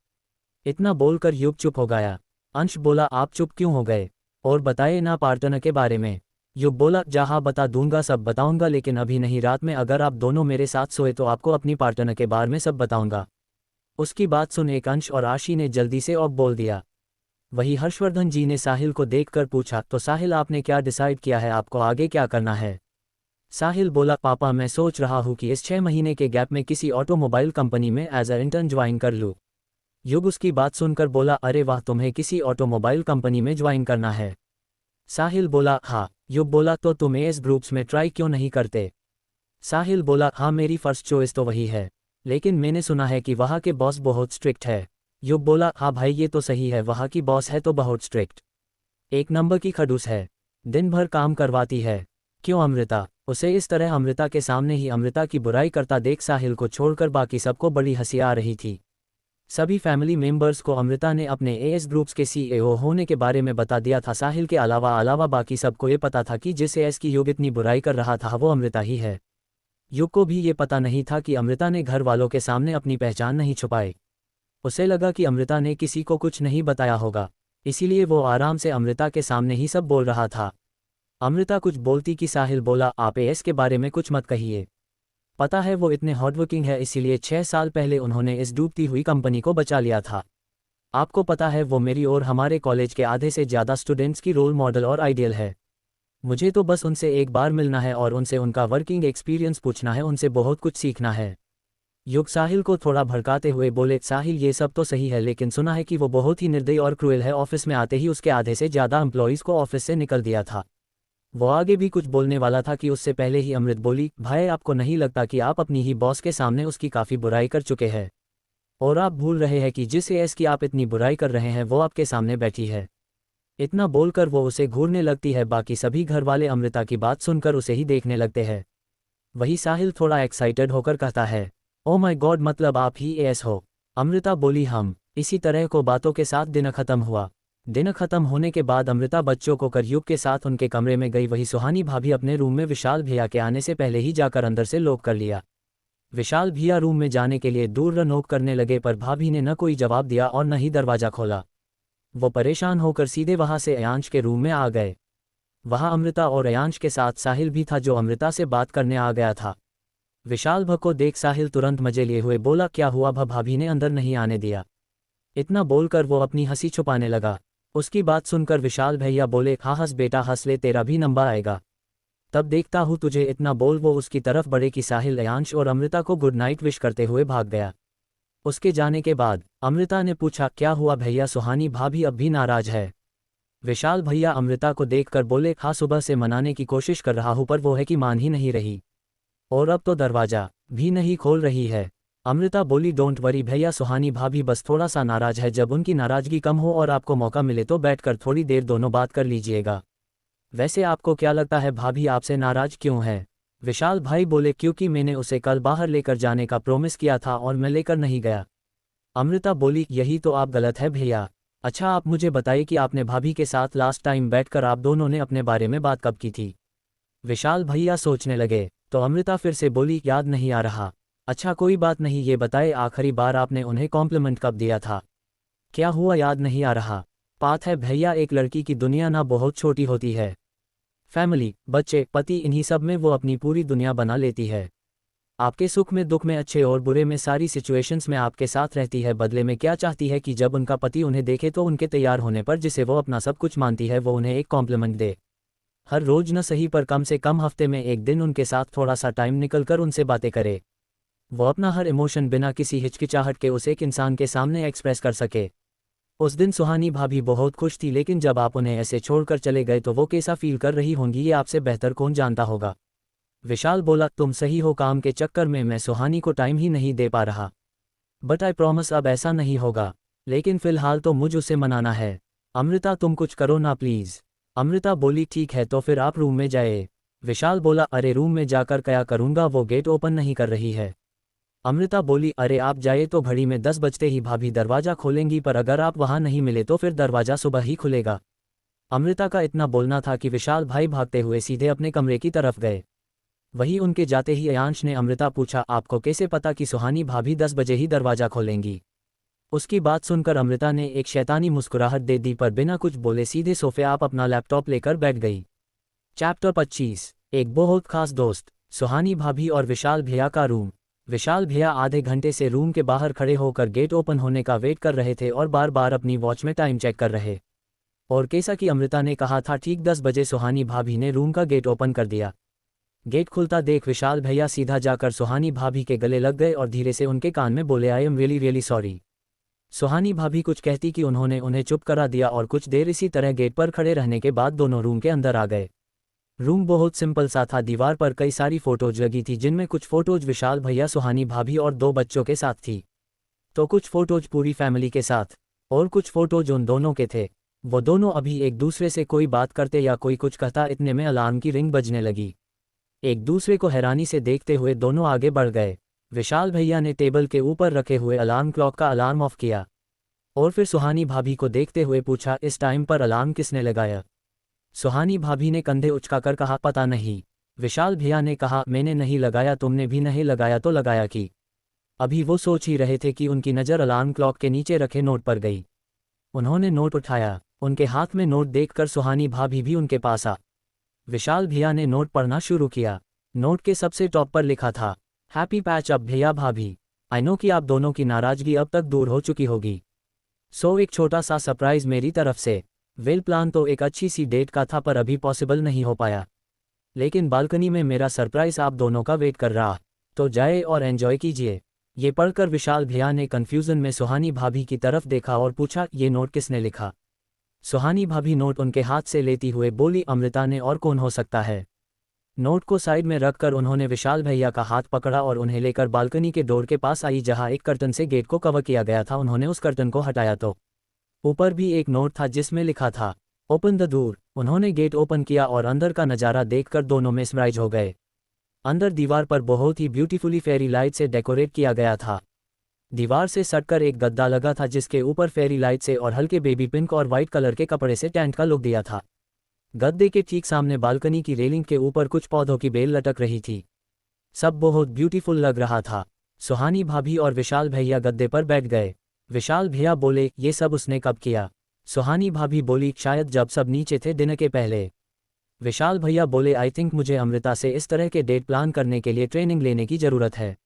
इतना बोलकर युग चुप हो गया। अंश बोला, आप चुप क्यों हो गए? और बताए ना पार्टनर के बारे में। युग बोला, जहाँ बता दूंगा, सब बताऊंगा, लेकिन अभी नहीं, रात में अगर आप दोनों मेरे साथ सोए तो आपको अपनी पार्टनर के बारे में सब बताऊंगा। उसकी बात सुन एक अंश और आशी ने जल्दी से ऑफ बोल दिया। वही हर्षवर्धन जी ने साहिल को देखकर पूछा, तो साहिल आपने क्या डिसाइड किया है, आपको आगे क्या करना है? साहिल बोला, पापा मैं सोच रहा हूँ कि इस 6 महीने के गैप में किसी ऑटोमोबाइल कंपनी में एज अ इंटर्न ज्वाइन कर लूँ। युग उसकी बात सुनकर बोला, अरे वाह, तुम्हें किसी ऑटोमोबाइल कंपनी में ज्वाइन करना है? साहिल बोला, हाँ। युग बोला, तो तुम एएस ग्रुप्स में ट्राई क्यों नहीं करते? साहिल बोला, हाँ मेरी फर्स्ट चॉइस तो वही है, लेकिन मैंने सुना है कि वहाँ के बॉस बहुत स्ट्रिक्ट है। युग बोला, हाँ भाई ये तो सही है, वहाँ की बॉस है तो बहुत स्ट्रिक्ट, एक नंबर की खड़ूस है, दिन भर काम करवाती है। क्यों अमृता? उसे इस तरह अमृता के सामने ही अमृता की बुराई करता देख साहिल को छोड़कर बाकी सबको बड़ी हंसी आ रही थी। सभी फैमिली मेंबर्स को अमृता ने अपने एएस ग्रुप्स के सीईओ होने के बारे में बता दिया था। साहिल के अलावा बाकी सबको ये पता था कि जिस एएस की युग इतनी बुराई कर रहा था वो अमृता ही है। युग को भी ये पता नहीं था कि अमृता ने घर वालों के सामने अपनी पहचान नहीं छुपाई। उसे लगा कि अमृता ने किसी को कुछ नहीं बताया होगा, इसीलिए वो आराम से अमृता के सामने ही सब बोल रहा था। अमृता कुछ बोलती कि साहिल बोला, आप एएस के बारे में कुछ मत कहिए। पता है वो इतने हार्डवर्किंग है, इसीलिए 6 साल पहले उन्होंने इस डूबती हुई कंपनी को बचा लिया था। आपको पता है वो मेरी और हमारे कॉलेज के आधे से ज़्यादा स्टूडेंट्स की रोल मॉडल और आइडियल है। मुझे तो बस उनसे एक बार मिलना है और उनसे उनका वर्किंग एक्सपीरियंस पूछना है, उनसे बहुत कुछ सीखना है। युग साहिल को थोड़ा भड़काते हुए बोले, साहिल ये सब तो सही है, लेकिन सुना है कि वो बहुत ही निर्दयी और क्रूएल है, ऑफिस में आते ही उसके आधे से ज़्यादा एम्प्लॉयज़ को ऑफिस से निकल दिया था। वो आगे भी कुछ बोलने वाला था कि उससे पहले ही अमृत बोली, भाई आपको नहीं लगता कि आप अपनी ही बॉस के सामने उसकी काफ़ी बुराई कर चुके हैं? और आप भूल रहे हैं कि जिस एएस की आप इतनी बुराई कर रहे हैं वो आपके सामने बैठी है। इतना बोलकर वो उसे घूरने लगती है। बाकी सभी घर वाले अमृता की बात सुनकर उसे ही देखने लगते हैं। वही साहिल थोड़ा एक्साइटेड होकर कहता है, ओ माय गॉड, मतलब आप ही एएस हो? अमृता बोली, हम। इसी तरह को बातों के साथ दिन खत्म हुआ। दिन खत्म होने के बाद अमृता बच्चों को कर युग के साथ उनके कमरे में गई। वही सुहानी भाभी अपने रूम में विशाल भैया के आने से पहले ही जाकर अंदर से लॉक कर लिया। विशाल भैया रूम में जाने के लिए दूर नोक करने लगे, पर भाभी ने न कोई जवाब दिया और न ही दरवाज़ा खोला। वो परेशान होकर सीधे वहां से अयांश के रूम में आ गए। वहां अमृता और अयांश के साथ साहिल भी था, जो अमृता से बात करने आ गया था। विशाल भ को देख साहिल तुरंत मजे लिए हुए बोला, क्या हुआ भ, भाभी ने अंदर नहीं आने दिया? इतना बोलकर वो अपनी हंसी छुपाने लगा। उसकी बात सुनकर विशाल भैया बोले, हाँ हंस बेटा हंस ले, तेरा भी नंबर आएगा, तब देखता हूँ तुझे। इतना बोल वो उसकी तरफ बढ़े कि साहिल अयांश और अमृता को गुड नाइट विश करते हुए भाग गया। उसके जाने के बाद अमृता ने पूछा, क्या हुआ भैया, सुहानी भाभी अब भी नाराज है? विशाल भैया अमृता को देखकर बोले, हाँ सुबह से मनाने की कोशिश कर रहा हूँ पर वो है कि मान ही नहीं रही, और अब तो दरवाज़ा भी नहीं खोल रही है। अमृता बोली, डोंट वरी भैया, सुहानी भाभी बस थोड़ा सा नाराज है, जब उनकी नाराज़गी कम हो और आपको मौका मिले तो बैठकर थोड़ी देर दोनों बात कर लीजिएगा। वैसे आपको क्या लगता है भाभी आपसे नाराज़ क्यों है? विशाल भाई बोले, क्योंकि मैंने उसे कल बाहर लेकर जाने का प्रॉमिस किया था और मैं लेकर नहीं गया। अमृता बोली, यही तो आप गलत है भैया। अच्छा आप मुझे बताइए कि आपने भाभी के साथ लास्ट टाइम बैठकर आप दोनों ने अपने बारे में बात कब की थी? विशाल भैया सोचने लगे तो अमृता फिर से बोली, याद नहीं आ रहा। अच्छा कोई बात नहीं, ये बताए आखिरी बार आपने उन्हें कॉम्प्लीमेंट कब दिया था? क्या हुआ याद नहीं आ रहा? बात है भैया, एक लड़की की दुनिया ना बहुत छोटी होती है। फैमिली, बच्चे, पति, इन्हीं सब में वो अपनी पूरी दुनिया बना लेती है। आपके सुख में, दुख में, अच्छे और बुरे में, सारी सिचुएशंस में आपके साथ रहती है। बदले में क्या चाहती है कि जब उनका पति उन्हें देखे तो उनके तैयार होने पर, जिसे वो अपना सब कुछ मानती है, वो उन्हें एक कॉम्प्लीमेंट दे। हर रोज न सही पर कम से कम हफ्ते में एक दिन उनके साथ थोड़ा सा टाइम निकलकर उनसे बातें करे। वो अपना हर इमोशन बिना किसी हिचकिचाहट के उस एक इंसान के सामने एक्सप्रेस कर सके। उस दिन सुहानी भाभी बहुत खुश थी, लेकिन जब आप उन्हें ऐसे छोड़कर चले गए तो वो कैसा फील कर रही होंगी ये आपसे बेहतर कौन जानता होगा। विशाल बोला, तुम सही हो, काम के चक्कर में मैं सुहानी को टाइम ही नहीं दे पा रहा, बट आई प्रॉमिस अब ऐसा नहीं होगा। लेकिन फिलहाल तो मुझे उसे मनाना है। अमृता तुम कुछ करो ना प्लीज़। अमृता बोली, ठीक है तो फिर आप रूम में जाए। विशाल बोला, अरे रूम में जाकर क्या करूँगा, वो गेट ओपन नहीं कर रही है। अमृता बोली, अरे आप जाए तो घड़ी में 10 बजते ही भाभी दरवाज़ा खोलेंगी, पर अगर आप वहाँ नहीं मिले तो फिर दरवाज़ा सुबह ही खुलेगा। अमृता का इतना बोलना था कि विशाल भाई भागते हुए सीधे अपने कमरे की तरफ गए। वहीं उनके जाते ही अयांश ने अमृता पूछा, आपको कैसे पता कि सुहानी भाभी 10 बजे ही दरवाज़ा खोलेंगी? उसकी बात सुनकर अमृता ने एक शैतानी मुस्कुराहट दे दी, पर बिना कुछ बोले सीधे सोफे आप अपना लैपटॉप लेकर बैठ गई। चैप्टर 25। एक बहुत खास दोस्त। सुहानी भाभी और विशाल भैया का रूम। विशाल भैया आधे घंटे से रूम के बाहर खड़े होकर गेट ओपन होने का वेट कर रहे थे और बार बार अपनी वॉच में टाइम चेक कर रहे। और कैसा कि अमृता ने कहा था, ठीक 10 बजे सुहानी भाभी ने रूम का गेट ओपन कर दिया। गेट खुलता देख विशाल भैया सीधा जाकर सुहानी भाभी के गले लग गए और धीरे से उनके कान में बोले, I am really really sorry. Suhani भाभी कुछ कहती कि उन्होंने उन्हें चुप करा दिया और कुछ देर इसी तरह गेट पर खड़े रहने के बाद दोनों रूम के अंदर आ गए। रूम बहुत सिंपल सा था। दीवार पर कई सारी फोटोज लगी थी, जिनमें कुछ फोटोज विशाल भैया, सुहानी भाभी और 2 बच्चों के साथ थी, तो कुछ फोटोज पूरी फैमिली के साथ, और कुछ फोटोज उन दोनों के थे। वो दोनों अभी एक दूसरे से कोई बात करते या कोई कुछ कहता, इतने में अलार्म की रिंग बजने लगी। एक दूसरे को हैरानी से देखते हुए दोनों आगे बढ़ गए। विशाल भैया ने टेबल के ऊपर रखे हुए अलार्म क्लॉक का अलार्म ऑफ किया और फिर सुहानी भाभी को देखते हुए पूछा, इस टाइम पर अलार्म किसने लगाया? सुहानी भाभी ने कंधे उचकाकर कहा, पता नहीं। विशाल भैया ने कहा, मैंने नहीं लगाया, तुमने भी नहीं लगाया तो लगाया कि? अभी वो सोच ही रहे थे कि उनकी नज़र अलार्म क्लॉक के नीचे रखे नोट पर गई। उन्होंने नोट उठाया। उनके हाथ में नोट देखकर सुहानी भाभी भी उनके पास आ। विशाल भैया ने नोट पढ़ना शुरू किया। नोट के सबसे टॉप पर लिखा था, हैप्पी पैच अप भैया भाभी, आई नो कि आप दोनों की नाराज़गी अब तक दूर हो चुकी होगी, सो एक छोटा सा सरप्राइज़ मेरी तरफ से। वेल प्लान तो एक अच्छी सी डेट का था, पर अभी पॉसिबल नहीं हो पाया, लेकिन बालकनी में मेरा सरप्राइज़ आप दोनों का वेट कर रहा, तो जाए और एंजॉय कीजिए। ये पढ़कर विशाल भैया ने कन्फ्यूज़न में सुहानी भाभी की तरफ देखा और पूछा, ये नोट किसने लिखा? सुहानी भाभी नोट उनके हाथ से लेती हुए बोली, अमृता ने, और कौन हो सकता है? नोट को साइड में रखकर उन्होंने विशाल भैया का हाथ पकड़ा और उन्हें लेकर बालकनी के डोर के पास आई, जहां एक कर्टन से गेट को कवर किया गया था। उन्होंने उस कर्टन को हटाया तो ऊपर भी एक नोट था जिसमें लिखा था, ओपन द डोर। उन्होंने गेट ओपन किया और अंदर का नज़ारा देखकर दोनों मेस्मराइज हो गए। अंदर दीवार पर बहुत ही ब्यूटीफुली फेरी लाइट से डेकोरेट किया गया था। दीवार से सटकर एक गद्दा लगा था जिसके ऊपर फेरी लाइट से और हल्के बेबी पिंक और वाइट कलर के कपड़े से टेंट का लुक दिया था। गद्दे के ठीक सामने बालकनी की रेलिंग के ऊपर कुछ पौधों की बेल लटक रही थी। सब बहुत ब्यूटीफुल लग रहा था। सुहानी भाभी और विशाल भैया गद्दे पर बैठ गए। विशाल भैया बोले, ये सब उसने कब किया? सुहानी भाभी बोली, शायद जब सब नीचे थे डिनर के पहले। विशाल भैया बोले, आई थिंक मुझे अमृता से इस तरह के डेट प्लान करने के लिए ट्रेनिंग लेने की ज़रूरत है।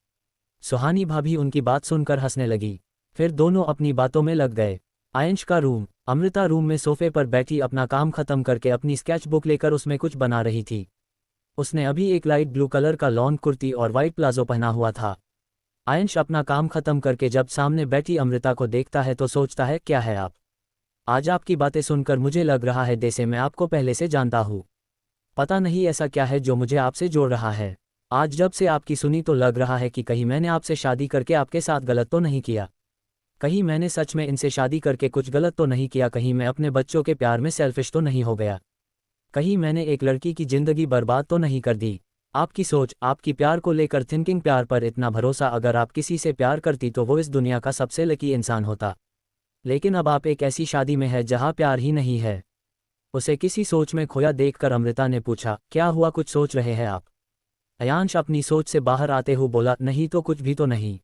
सुहानी भाभी उनकी बात सुनकर हंसने लगी। फिर दोनों अपनी बातों में लग गए। आयंश का रूम। अमृता रूम में सोफे पर बैठी अपना काम खत्म करके अपनी स्केच बुक लेकर उसमें कुछ बना रही थी। उसने अभी एक लाइट ब्लू कलर का लॉन्ग कुर्ती और वाइट प्लाजो पहना हुआ था। आयंश अपना काम खत्म करके जब सामने बैठी अमृता को देखता है तो सोचता है, क्या है आप? आज आपकी बातें सुनकर मुझे लग रहा है जैसे मैं आपको पहले से जानता हूँ। पता नहीं ऐसा क्या है जो मुझे आपसे जोड़ रहा है। आज जब से आपकी सुनी तो लग रहा है कि कहीं मैंने आपसे शादी करके आपके साथ गलत तो नहीं किया। कहीं मैंने सच में इनसे शादी करके कुछ गलत तो नहीं किया। कहीं मैं अपने बच्चों के प्यार में सेल्फिश तो नहीं हो गया। कहीं मैंने एक लड़की की ज़िंदगी बर्बाद तो नहीं कर दी। आपकी सोच, आपकी प्यार को लेकर थिंकिंग, प्यार पर इतना भरोसा। अगर आप किसी से प्यार करती तो वो इस दुनिया का सबसे लकी इंसान होता। लेकिन अब आप एक ऐसी शादी में है जहाँ प्यार ही नहीं है। उसे किसी सोच में खोया देखकर अमृता ने पूछा, क्या हुआ, कुछ सोच रहे हैं आप? अयांश अपनी सोच से बाहर आते हुए बोला, नहीं तो कुछ भी तो नहीं।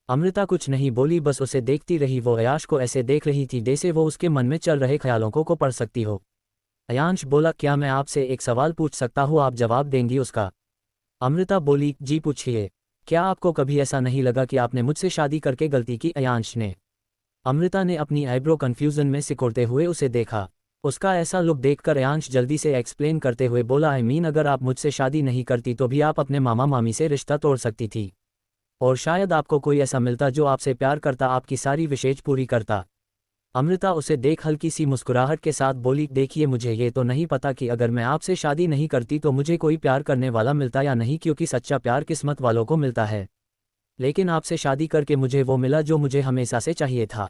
अमृता कुछ नहीं बोली, बस उसे देखती रही। वो अयांश को ऐसे देख रही थी जैसे वो उसके मन में चल रहे ख्यालों को पढ़ सकती हो। अयांश बोला, क्या मैं आपसे एक सवाल पूछ सकता हूँ, आप जवाब देंगी उसका? अमृता बोली, जी पूछिए। क्या आपको कभी ऐसा नहीं लगा कि आपने मुझसे शादी करके गलती की? अयांश ने। अमृता ने अपनी आईब्रो कन्फ्यूजन में सिकोड़ते हुए उसे देखा। उसका ऐसा लुक देखकर अयांश जल्दी से एक्सप्लेन करते हुए बोला, आई मीन अगर आप मुझसे शादी नहीं करती तो भी आप अपने मामा मामी से रिश्ता तोड़ सकती थी, और शायद आपको कोई ऐसा मिलता जो आपसे प्यार करता, आपकी सारी विशेष पूरी करता। अमृता उसे देख हल्की सी मुस्कुराहट के साथ बोली, देखिए मुझे ये तो नहीं पता कि अगर मैं आपसे शादी नहीं करती तो मुझे कोई प्यार करने वाला मिलता या नहीं, क्योंकि सच्चा प्यार किस्मत वालों को मिलता है। लेकिन आपसे शादी करके मुझे वो मिला जो मुझे हमेशा से चाहिए था,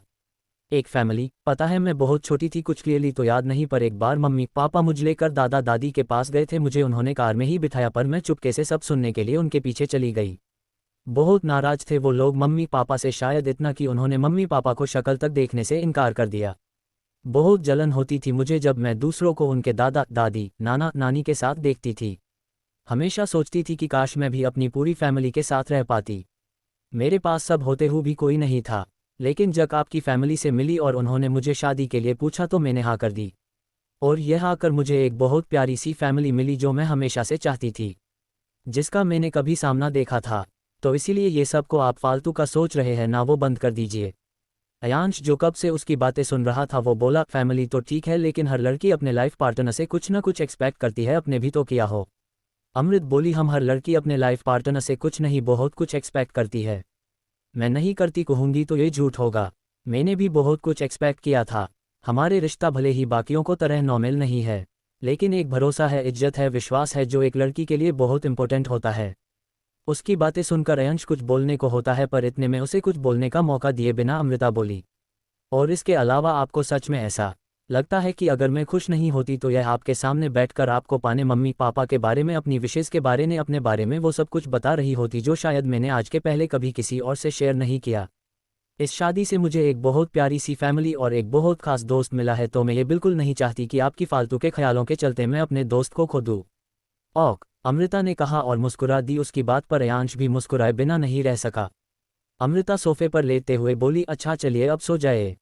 एक फैमिली। पता है मैं बहुत छोटी थी, कुछ क्लियरली तो याद नहीं, पर एक बार मम्मी पापा मुझे लेकर दादा दादी के पास गए थे। मुझे उन्होंने कार में ही बिठाया, पर मैं चुपके से सब सुनने के लिए उनके पीछे चली गई। बहुत नाराज थे वो लोग मम्मी पापा से, शायद इतना कि उन्होंने मम्मी पापा को शक्ल तक देखने से इनकार कर दिया। बहुत जलन होती थी मुझे जब मैं दूसरों को उनके दादा दादी नाना नानी के साथ देखती थी। हमेशा सोचती थी कि काश मैं भी अपनी पूरी फैमिली के साथ रह पाती। मेरे पास सब होते हुए भी कोई नहीं था, लेकिन जब आपकी फैमिली से मिली और उन्होंने मुझे शादी के लिए पूछा तो मैंने हाँ कर दी। और यह आकर मुझे एक बहुत प्यारी सी फैमिली मिली जो मैं हमेशा से चाहती थी, जिसका मैंने कभी सामना देखा था। तो इसीलिए ये सब को आप फालतू का सोच रहे हैं ना, वो बंद कर दीजिए। अयांश जो कब से उसकी बातें सुन रहा था वो बोला, फैमिली तो ठीक है लेकिन हर लड़की अपने लाइफ पार्टनर से कुछ ना कुछ एक्सपेक्ट करती है, अपने भी तो किया हो। अमृत बोली, हम हर लड़की अपने लाइफ पार्टनर से कुछ नहीं बहुत कुछ एक्सपेक्ट करती है। मैं नहीं करती कहूँगी तो ये झूठ होगा। मैंने भी बहुत कुछ एक्सपेक्ट किया था। हमारे रिश्ता भले ही बाकियों को तरह नॉर्मल नहीं है, लेकिन एक भरोसा है, इज्जत है, विश्वास है जो एक लड़की के लिए बहुत इंपॉर्टेंट होता है। उसकी बातें सुनकर अयंश कुछ बोलने को होता है पर इतने में उसे कुछ बोलने का मौका दिए बिना अमृता बोली, और इसके अलावा आपको सच में ऐसा लगता है कि अगर मैं खुश नहीं होती तो यह आपके सामने बैठकर आपको पाने मम्मी पापा के बारे में, अपनी विशेष के बारे में, अपने बारे में वो सब कुछ बता रही होती जो शायद मैंने आज के पहले कभी किसी और से शेयर नहीं किया। इस शादी से मुझे एक बहुत प्यारी सी फैमिली और एक बहुत खास दोस्त मिला है, तो मैं ये बिल्कुल नहीं चाहती कि आपकी फालतू के ख्यालों के चलते मैं अपने दोस्त को खो दूँ। ओक, अमृता ने कहा और मुस्कुरा दी। उसकी बात पर अयांश भी मुस्कुराए बिना नहीं रह सका। अमृता सोफे पर लेटते हुए बोली, अच्छा चलिए अब सो जाए।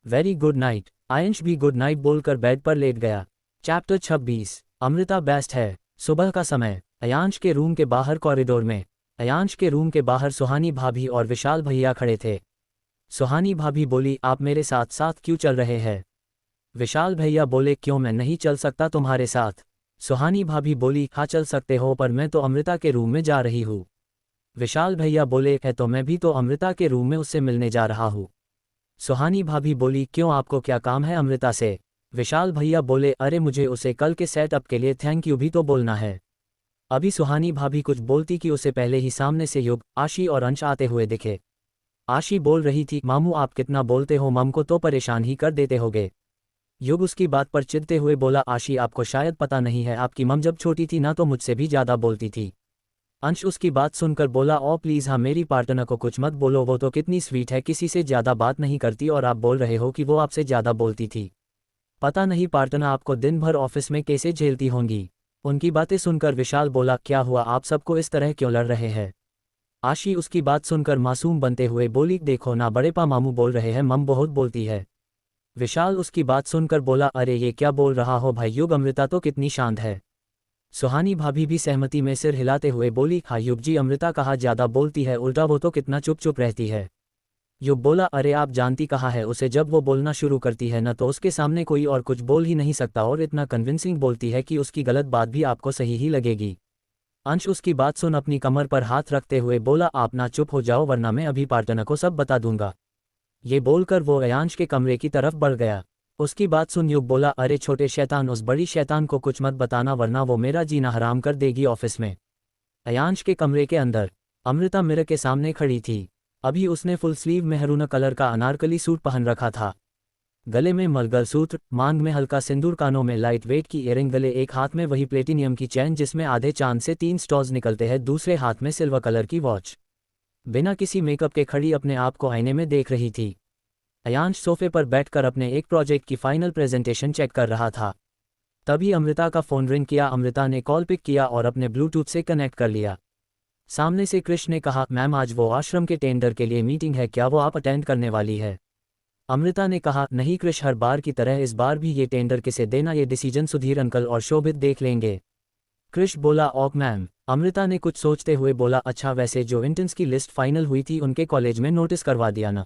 Very good night. आयंश भी गुड नाइट बोलकर बेड पर लेट गया। चैप्टर 26। अमृता बेस्ट है। सुबह का समय। अयांश के रूम के बाहर कॉरिडोर में। अयांश के रूम के बाहर सुहानी भाभी और विशाल भैया खड़े थे। सुहानी भाभी बोली, आप मेरे साथ साथ क्यों चल रहे हैं? विशाल भैया बोले, क्यों, मैं नहीं चल सकता तुम्हारे साथ? सुहानी भाभी बोली, हाँ चल सकते हो पर मैं तो अमृता के रूम में जा रही हूँ। विशाल भैया बोले, है तो मैं भी तो अमृता के रूम में उससे मिलने जा रहा हूँ। सुहानी भाभी बोली, क्यों, आपको क्या काम है अमृता से? विशाल भैया बोले, अरे मुझे उसे कल के सेटअप के लिए थैंक यू भी तो बोलना है। अभी सुहानी भाभी कुछ बोलती कि उसे पहले ही सामने से युग, आशी और अंश आते हुए दिखे। आशी बोल रही थी, मामू आप कितना बोलते हो, मम को तो परेशान ही कर देते होगे। युग उसकी बात पर चिढ़ते हुए बोला, आशी आपको शायद पता नहीं है, आपकी मम जब छोटी थी ना तो मुझसे भी ज़्यादा बोलती थी। अंश उसकी बात सुनकर बोला, ओ प्लीज़ हाँ मेरी पार्टनर को कुछ मत बोलो, वो तो कितनी स्वीट है, किसी से ज़्यादा बात नहीं करती और आप बोल रहे हो कि वो आपसे ज़्यादा बोलती थी। पता नहीं पार्टनर आपको दिन भर ऑफिस में कैसे झेलती होंगी। उनकी बातें सुनकर विशाल बोला, क्या हुआ, आप सबको इस तरह क्यों लड़ रहे हैं? आशी उसकी बात सुनकर मासूम बनते हुए बोली, देखो ना बड़े पा मामू बोल रहे हैं मम बहुत बोलती है। विशाल उसकी बात सुनकर बोला, अरे ये क्या बोल रहा हो भाई युग, अमृता तो कितनी शांत है। सुहानी भाभी भी सहमति में सिर हिलाते हुए बोली, हाँ युग जी, अमृता कहाँ ज़्यादा बोलती है, उल्टा वो तो कितना चुप चुप रहती है। युग बोला, अरे आप जानती कहाँ है उसे, जब वो बोलना शुरू करती है न तो उसके सामने कोई और कुछ बोल ही नहीं सकता, और इतना कन्विंसिंग बोलती है कि उसकी गलत बात भी आपको सही ही लगेगी। अंश उसकी बात सुन अपनी कमर पर हाथ रखते हुए बोला, आप ना चुप हो जाओ वरना मैं अभी पार्टनर को सब बता दूंगा। ये बोलकर वो अयांश के कमरे की तरफ बढ़ गया। उसकी बात सुन युग बोला, अरे छोटे शैतान, उस बड़ी शैतान को कुछ मत बताना वरना वो मेरा जीना हराम कर देगी ऑफिस में। अयांश के कमरे के अंदर अमृता मिरर के सामने खड़ी थी। अभी उसने फुल स्लीव मेहरून कलर का अनारकली सूट पहन रखा था। गले में मंगलसूत्र, मांग में हल्का सिंदूर, कानों में लाइट वेट की इयरिंग, गले एक हाथ में वही प्लेटिनियम की चैन जिसमें आधे चांद से 3 स्टॉर्स निकलते हैं, दूसरे हाथ में सिल्वर कलर की वॉच। बिना किसी मेकअप के खड़ी अपने आप को आईने में देख रही थी। अयांश सोफे पर बैठकर अपने एक प्रोजेक्ट की फाइनल प्रेजेंटेशन चेक कर रहा था। तभी अमृता का फ़ोन रिंग किया। अमृता ने कॉल पिक किया और अपने ब्लूटूथ से कनेक्ट कर लिया। सामने से कृष ने कहा, मैम आज वो आश्रम के टेंडर के लिए मीटिंग है, क्या वो आप अटेंड करने वाली है? अमृता ने कहा, नहीं कृष, हर बार की तरह इस बार भी ये टेंडर किसे देना ये डिसीजन सुधीर अंकल और शोभित देख लेंगे। कृष बोला, ओक मैम। अमृता ने कुछ सोचते हुए बोला, अच्छा वैसे जो इंटर्न्स की लिस्ट फाइनल हुई थी उनके कॉलेज में नोटिस करवा दिया ना?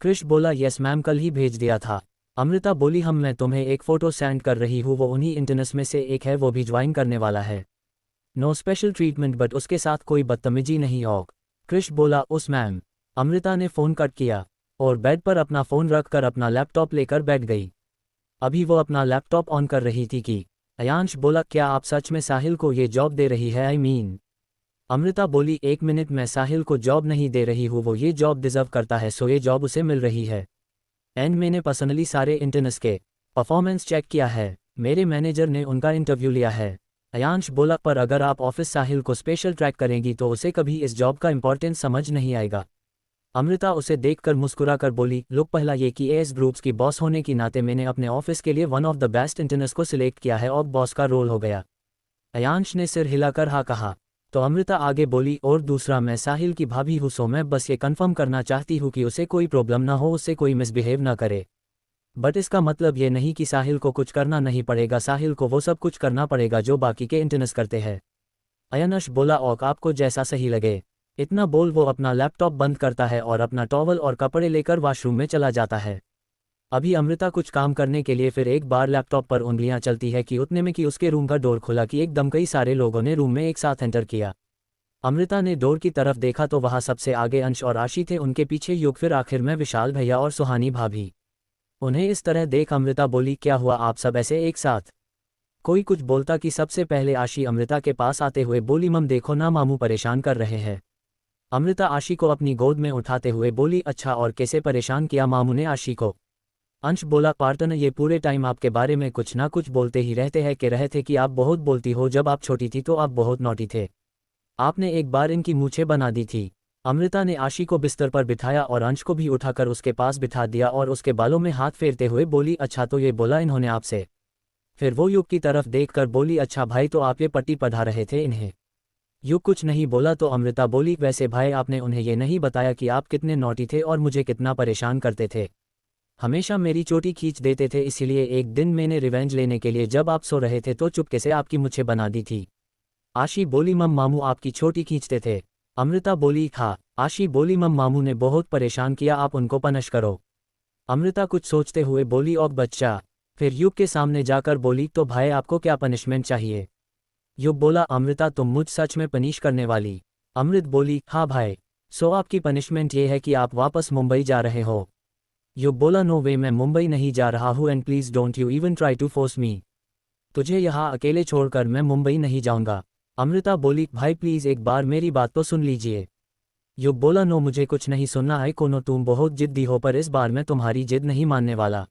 कृष बोला, यस मैम, कल ही भेज दिया था। अमृता बोली, मैं तुम्हें एक फ़ोटो सेंड कर रही हूँ, वो उन्हीं इंटर्न्स में से एक है, वो भी ज्वाइन करने वाला है। नो स्पेशल ट्रीटमेंट बट उसके साथ कोई बदतमीजी नहीं। ओक। कृष बोला, उस मैम। अमृता ने फ़ोन कट किया और बेड पर अपना फ़ोन रखकर अपना लैपटॉप लेकर बैठ गई। अभी वो अपना लैपटॉप ऑन कर रही थी कि अयांश बोला, क्या आप सच में साहिल को ये जॉब दे रही है? I mean. अमृता बोली, एक मिनट, मैं साहिल को जॉब नहीं दे रही हूँ, वो ये जॉब डिज़र्व करता है सो ये जॉब उसे मिल रही है। एंड मैंने पर्सनली सारे इंटर्न्स के परफॉर्मेंस चेक किया है, मेरे मैनेजर ने उनका इंटरव्यू लिया है। अयांश बोला, पर अगर आप ऑफिस साहिल को स्पेशल ट्रैक करेंगी तो उसे कभी इस जॉब का इंपॉर्टेंस समझ नहीं आएगा। अमृता उसे देखकर मुस्कुराकर बोली, लोग पहला ये कि एएस ग्रुप्स की बॉस होने की नाते मैंने अपने ऑफिस के लिए one of the best interns को सिलेक्ट किया है और बॉस का रोल हो गया। अयांश ने सिर हिलाकर हाँ कहा। तो अमृता आगे बोली, और दूसरा, मैं साहिल की भाभी हूँ, सो मैं बस ये कंफर्म करना चाहती हूँ कि उसे कोई प्रॉब्लम ना हो, उससे कोई मिसबिहेव ना करे। बट इसका मतलब ये नहीं कि साहिल को कुछ करना नहीं पड़ेगा, साहिल को वो सब कुछ करना पड़ेगा जो बाकी के इंटर्न्स करते हैं। अयनश बोला, और आपको जैसा सही लगे। इतना बोल वो अपना लैपटॉप बंद करता है और अपना टॉवल और कपड़े लेकर वॉशरूम में चला जाता है। अभी अमृता कुछ काम करने के लिए फिर एक बार लैपटॉप पर उंगलियां चलती है कि उतने में कि उसके रूम का डोर खुला कि एकदम कई सारे लोगों ने रूम में एक साथ एंटर किया। अमृता ने डोर की तरफ देखा तो वहां सबसे आगे अंश और आशी थे, उनके पीछे युग, फिर आखिर में विशाल भैया और सुहानी भाभी। उन्हें इस तरह देख अमृता बोली, क्या हुआ आप सब ऐसे एक साथ? कोई कुछ बोलता कि सबसे पहले आशी अमृता के पास आते हुए बोली, मम देखो ना मामू परेशान कर रहे हैं। अमृता आशी को अपनी गोद में उठाते हुए बोली, अच्छा और कैसे परेशान किया मामू ने आशी को? अंश बोला, पार्टनर ये पूरे टाइम आपके बारे में कुछ ना कुछ बोलते ही रहते हैं, कह रहे थे कि आप बहुत बोलती हो, जब आप छोटी थी तो आप बहुत नॉटी थे, आपने एक बार इनकी मूछें बना दी थी। अमृता ने आशी को बिस्तर पर बिठाया और अंश को भी उठाकर उसके पास बिठा दिया और उसके बालों में हाथ फेरते हुए बोली, अच्छा तो ये बोला इन्होंने आपसे? फिर वो युग की तरफ देखकर बोली, अच्छा भाई तो आप ये पट्टी पढ़ा रहे थे इन्हें? युग कुछ नहीं बोला तो अमृता बोली, वैसे भाई आपने उन्हें ये नहीं बताया कि आप कितने नॉटी थे और मुझे कितना परेशान करते थे, हमेशा मेरी चोटी खींच देते थे, इसलिए एक दिन मैंने रिवेंज लेने के लिए जब आप सो रहे थे तो चुपके से आपकी मूछें बना दी थी। आशी बोली, मम मामू आपकी छोटी खींचते थे। अमृता बोली, हाँ। आशी बोली, मम मामू ने बहुत परेशान किया, आप उनको पनिश करो। अमृता कुछ सोचते हुए बोली, और बच्चा। फिर युग के सामने जाकर बोली, तो भाई आपको क्या पनिशमेंट चाहिए? युग बोला, अमृता तुम मुझ सच में पनिश करने वाली? अमृत बोली, हाँ भाई। सो आपकी पनिशमेंट ये है कि आप वापस मुंबई जा रहे हो? युग बोला, नो वे, मैं मुंबई नहीं जा रहा हूँ and please don't you even try to force me. तुझे यहाँ अकेले छोड़कर मैं मुंबई नहीं जाऊंगा। अमृता बोली, भाई प्लीज एक बार मेरी बात तो सुन लीजिए। युग बोला, नो मुझे कुछ नहीं सुनना है, कोनो तुम बहुत जिद्दी हो, पर इस बार मैं तुम्हारी जिद नहीं मानने वाला।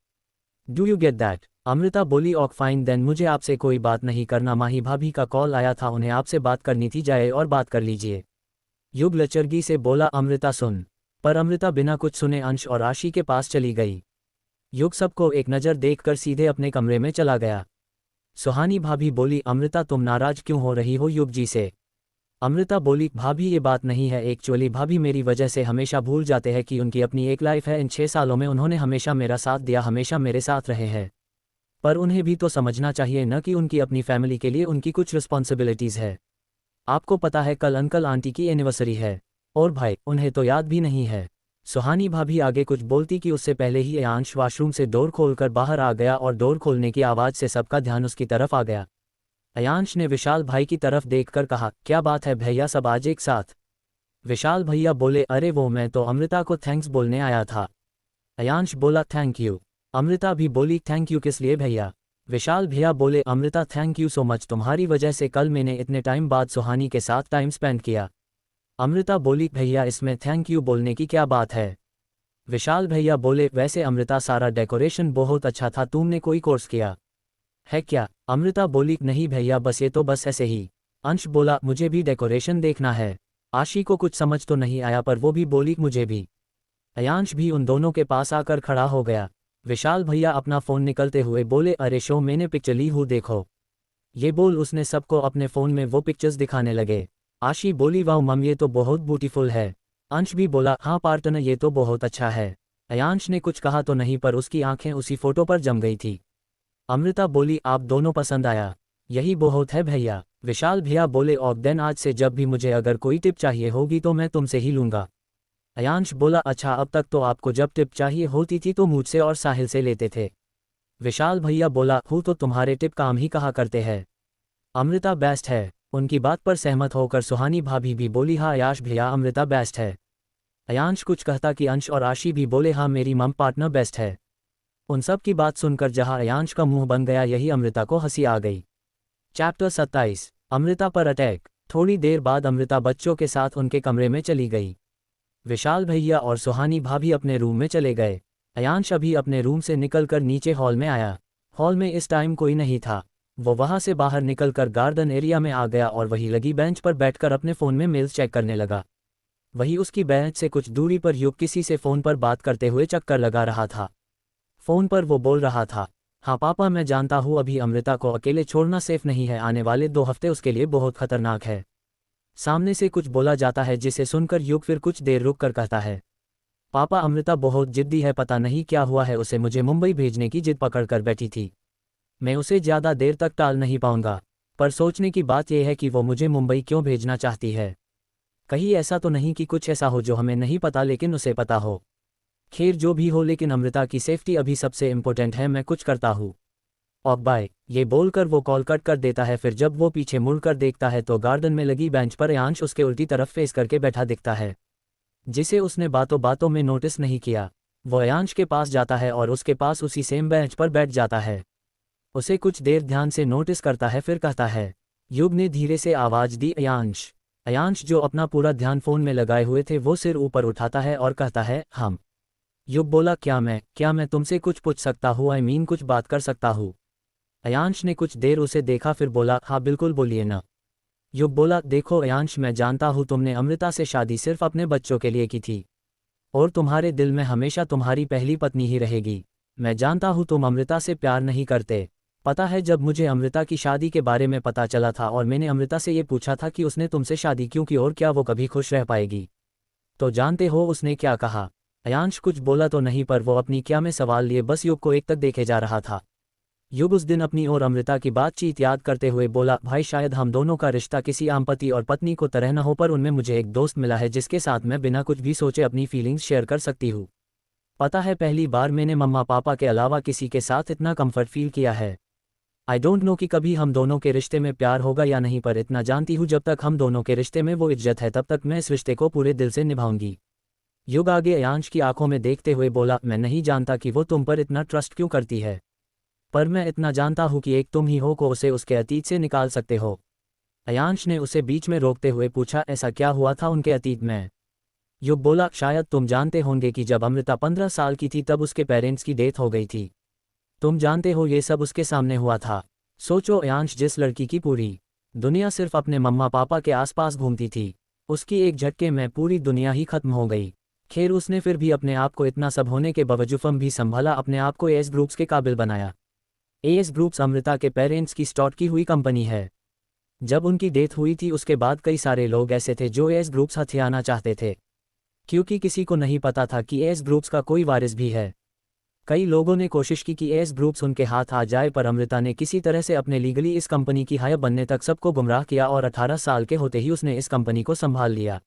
Do you get that? Amrita बोली, ऑक फाइन देन, मुझे आपसे कोई बात नहीं करना, माही भाभी का कॉल आया था, उन्हें आपसे बात करनी थी, जाए और बात कर लीजिए। युग लचरगी से बोला, अमृता सुन। पर अमृता बिना कुछ सुने अंश और आशी के पास चली गई। युग सबको एक नज़र देखकर सीधे अपने कमरे में चला गया। सुहानी भाभी बोली, अमृता तुम नाराज क्यों हो रही हो युग जी से? अमृता बोली, भाभी ये बात नहीं है, एक्चुअली भाभी मेरी वजह से हमेशा भूल जाते हैं कि उनकी अपनी एक लाइफ है, इन 6 सालों में उन्होंने हमेशा मेरा साथ दिया, हमेशा मेरे साथ रहे हैं, पर उन्हें भी तो समझना चाहिए न कि उनकी अपनी फैमिली के लिए उनकी कुछ रिस्पॉन्सिबिलिटीज़ है। आपको पता है कल अंकल आंटी की एनिवर्सरी है, और भाई उन्हें तो याद भी नहीं है। सुहानी भाभी आगे कुछ बोलती कि उससे पहले ही अयांश वॉशरूम से डोर खोलकर बाहर आ गया और डोर खोलने की आवाज़ से सबका ध्यान उसकी तरफ आ गया। अयांश ने विशाल भाई की तरफ देखकर कहा, क्या बात है भैया, सब आज एक साथ? विशाल भैया बोले, अरे वो मैं तो अमृता को थैंक्स बोलने आया था। अयांश बोला, थैंक यू। अमृता भी बोली, थैंक यू किस लिए भैया? विशाल भैया बोले, Amrita thank you so much, तुम्हारी वजह से कल मैंने इतने टाइम बाद सुहानी के साथ टाइम स्पेंड किया। अमृता बोली, भैया इसमें थैंक यू बोलने की क्या बात है? विशाल भैया बोले, वैसे अमृता सारा डेकोरेशन बहुत अच्छा था, तुमने कोई कोर्स किया है क्या? अमृता बोली, नहीं भैया, बस ये तो बस ऐसे ही। अंश बोला, मुझे भी डेकोरेशन देखना है। आशी को कुछ समझ तो नहीं आया पर वो भी बोली, मुझे भी। अयांश भी उन दोनों के पास आकर खड़ा हो गया। विशाल भैया अपना फ़ोन निकलते हुए बोले, अरे शो मैंने पिक्चर ली हूँ देखो। ये बोल उसने सबको अपने फ़ोन में वो पिक्चर्स दिखाने लगे। आशी बोली, वाह मम ये तो बहुत ब्यूटीफुल है। अंश भी बोला, हाँ पार्टनर ये तो बहुत अच्छा है। अयांश ने कुछ कहा तो नहीं पर उसकी आंखें उसी फोटो पर जम गई थी। अमृता बोली, आप दोनों पसंद आया, यही बहुत है भैया। विशाल भैया बोले, और देन आज से जब भी मुझे अगर कोई टिप चाहिए होगी तो मैं तुमसे ही लूँगा। अयांश बोला, अच्छा अब तक तो आपको जब टिप चाहिए होती थी तो मुझसे और साहिल से लेते थे। विशाल भैया बोला, हूँ तो तुम्हारे टिप काम ही कहा करते हैं। अमृता बेस्ट है। उनकी बात पर सहमत होकर सुहानी भाभी भी बोली, हाँ अयाश भैया अमृता बेस्ट है। अयांश कुछ कहता कि अंश और आशी भी बोले, हाँ मेरी मम पार्टनर बेस्ट है। उन सब की बात सुनकर जहाँ अयांश का मुंह बन गया यही अमृता को हंसी आ गई। चैप्टर 27 अमृता पर अटैक। थोड़ी देर बाद अमृता बच्चों के साथ उनके कमरे में चली गई। विशाल भैया और सुहानी भाभी अपने रूम में चले गए। अयांश अभी अपने रूम से निकलकर नीचे हॉल में आया। हॉल में इस टाइम कोई नहीं था। वो वहां से बाहर निकलकर गार्डन एरिया में आ गया और वहीं लगी बेंच पर बैठकर अपने फ़ोन में मेल्स चेक करने लगा। वहीं उसकी बेंच से कुछ दूरी पर युग किसी से फ़ोन पर बात करते हुए चक्कर लगा रहा था। फ़ोन पर वो बोल रहा था, हाँ पापा मैं जानता हूँ अभी अमृता को अकेले छोड़ना सेफ नहीं है, आने वाले 2 हफ्ते उसके लिए बहुत खतरनाक है। सामने से कुछ बोला जाता है जिसे सुनकर युग फिर कुछ देर रुक कर कहता है, पापा अमृता बहुत जिद्दी है, पता नहीं क्या हुआ है उसे, मुझे मुंबई भेजने की जिद पकड़ कर बैठी थी। मैं उसे ज़्यादा देर तक टाल नहीं पाऊंगा, पर सोचने की बात यह है कि वो मुझे मुंबई क्यों भेजना चाहती है। कहीं ऐसा तो नहीं कि कुछ ऐसा हो जो हमें नहीं पता लेकिन उसे पता हो। खैर जो भी हो, लेकिन अमृता की सेफ्टी अभी सबसे इम्पोर्टेंट है, मैं कुछ करता हूँ। और बाय, ये बोलकर वो कॉल कट कर देता है। फिर जब वो पीछे मुड़कर देखता है तो गार्डन में लगी बेंच पर अयांश उसके उल्टी तरफ फेस करके बैठा दिखता है, जिसे उसने बातों बातों में नोटिस नहीं किया। वो अयांश के पास जाता है और उसके पास उसी सेम बेंच पर बैठ जाता है। उसे कुछ देर ध्यान से नोटिस करता है, फिर कहता है, युग ने धीरे से आवाज़ दी, अयांश। अयांश जो अपना पूरा ध्यान फ़ोन में लगाए हुए थे वो सिर ऊपर उठाता है और कहता है, हम। युग बोला, क्या मैं तुमसे कुछ पूछ सकता हूँ, आई मीन कुछ बात कर सकता हूँ। अयांश ने कुछ देर उसे देखा, फिर बोला, हाँ बिल्कुल बोलिए ना। युग बोला, देखो अयांश, मैं जानता हूँ तुमने अमृता से शादी सिर्फ अपने बच्चों के लिए की थी और तुम्हारे दिल में हमेशा तुम्हारी पहली पत्नी ही रहेगी। मैं जानता हूँ तुम अमृता से प्यार नहीं करते। पता है जब मुझे अमृता की शादी के बारे में पता चला था और मैंने अमृता से ये पूछा था कि उसने तुमसे शादी क्यों की और क्या वो कभी खुश रह पाएगी, तो जानते हो उसने क्या कहा? अयांश कुछ बोला तो नहीं, पर वो अपनी क्या में सवाल लिए बस युग को एक तक देखे जा रहा था। युग उस दिन अपनी और अमृता की बातचीत याद करते हुए बोला, भाई शायद हम दोनों का रिश्ता किसी आम पति और पत्नी को तरह न हो, पर उनमें मुझे एक दोस्त मिला है जिसके साथ मैं बिना कुछ भी सोचे अपनी फीलिंग्स शेयर कर सकती हूँ। पता है पहली बार मैंने मम्मा पापा के अलावा किसी के साथ इतना कंफर्ट फील किया है। आई डोंट नो कि कभी हम दोनों के रिश्ते में प्यार होगा या नहीं, पर इतना जानती हूँ जब तक हम दोनों के रिश्ते में वो इज्जत है तब तक मैं इस रिश्ते को पूरे दिल से निभाऊंगी। युग आगे अयांश की आंखों में देखते हुए बोला, मैं नहीं जानता कि वो तुम पर इतना ट्रस्ट क्यों करती है, पर मैं इतना जानता हूँ कि एक तुम ही हो को उसे उसके अतीत से निकाल सकते हो। अयांश ने उसे बीच में रोकते हुए पूछा, ऐसा क्या हुआ था उनके अतीत में? युग बोला, शायद तुम जानते होंगे कि जब अमृता 15 साल की थी तब उसके पेरेंट्स की डेथ हो गई थी। तुम जानते हो ये सब उसके सामने हुआ था। सोचो अयांश, जिस लड़की की पूरी दुनिया सिर्फ अपने मम्मा पापा के आसपास घूमती थी, उसकी एक झटके में पूरी दुनिया ही खत्म हो गई। खैर उसने फिर भी अपने आप को इतना सब होने के बावजूद भी संभाला, अपने आप को एएस ग्रुप्स के काबिल बनाया। एएस ग्रुप्स अमृता के पेरेंट्स की स्टार्ट की हुई कंपनी है। जब उनकी डेथ हुई थी उसके बाद कई सारे लोग ऐसे थे जो एएस ग्रुप्स हथियाना चाहते थे, क्योंकि किसी को नहीं पता था कि एएस ग्रुप्स का कोई वारिस भी है। कई लोगों ने कोशिश की कि एएस ग्रुप्स उनके हाथ आ जाए, पर अमृता ने किसी तरह से अपने लीगली इस कंपनी की हायर बनने तक सबको गुमराह किया और 18 साल के होते ही उसने इस कंपनी को संभाल लिया।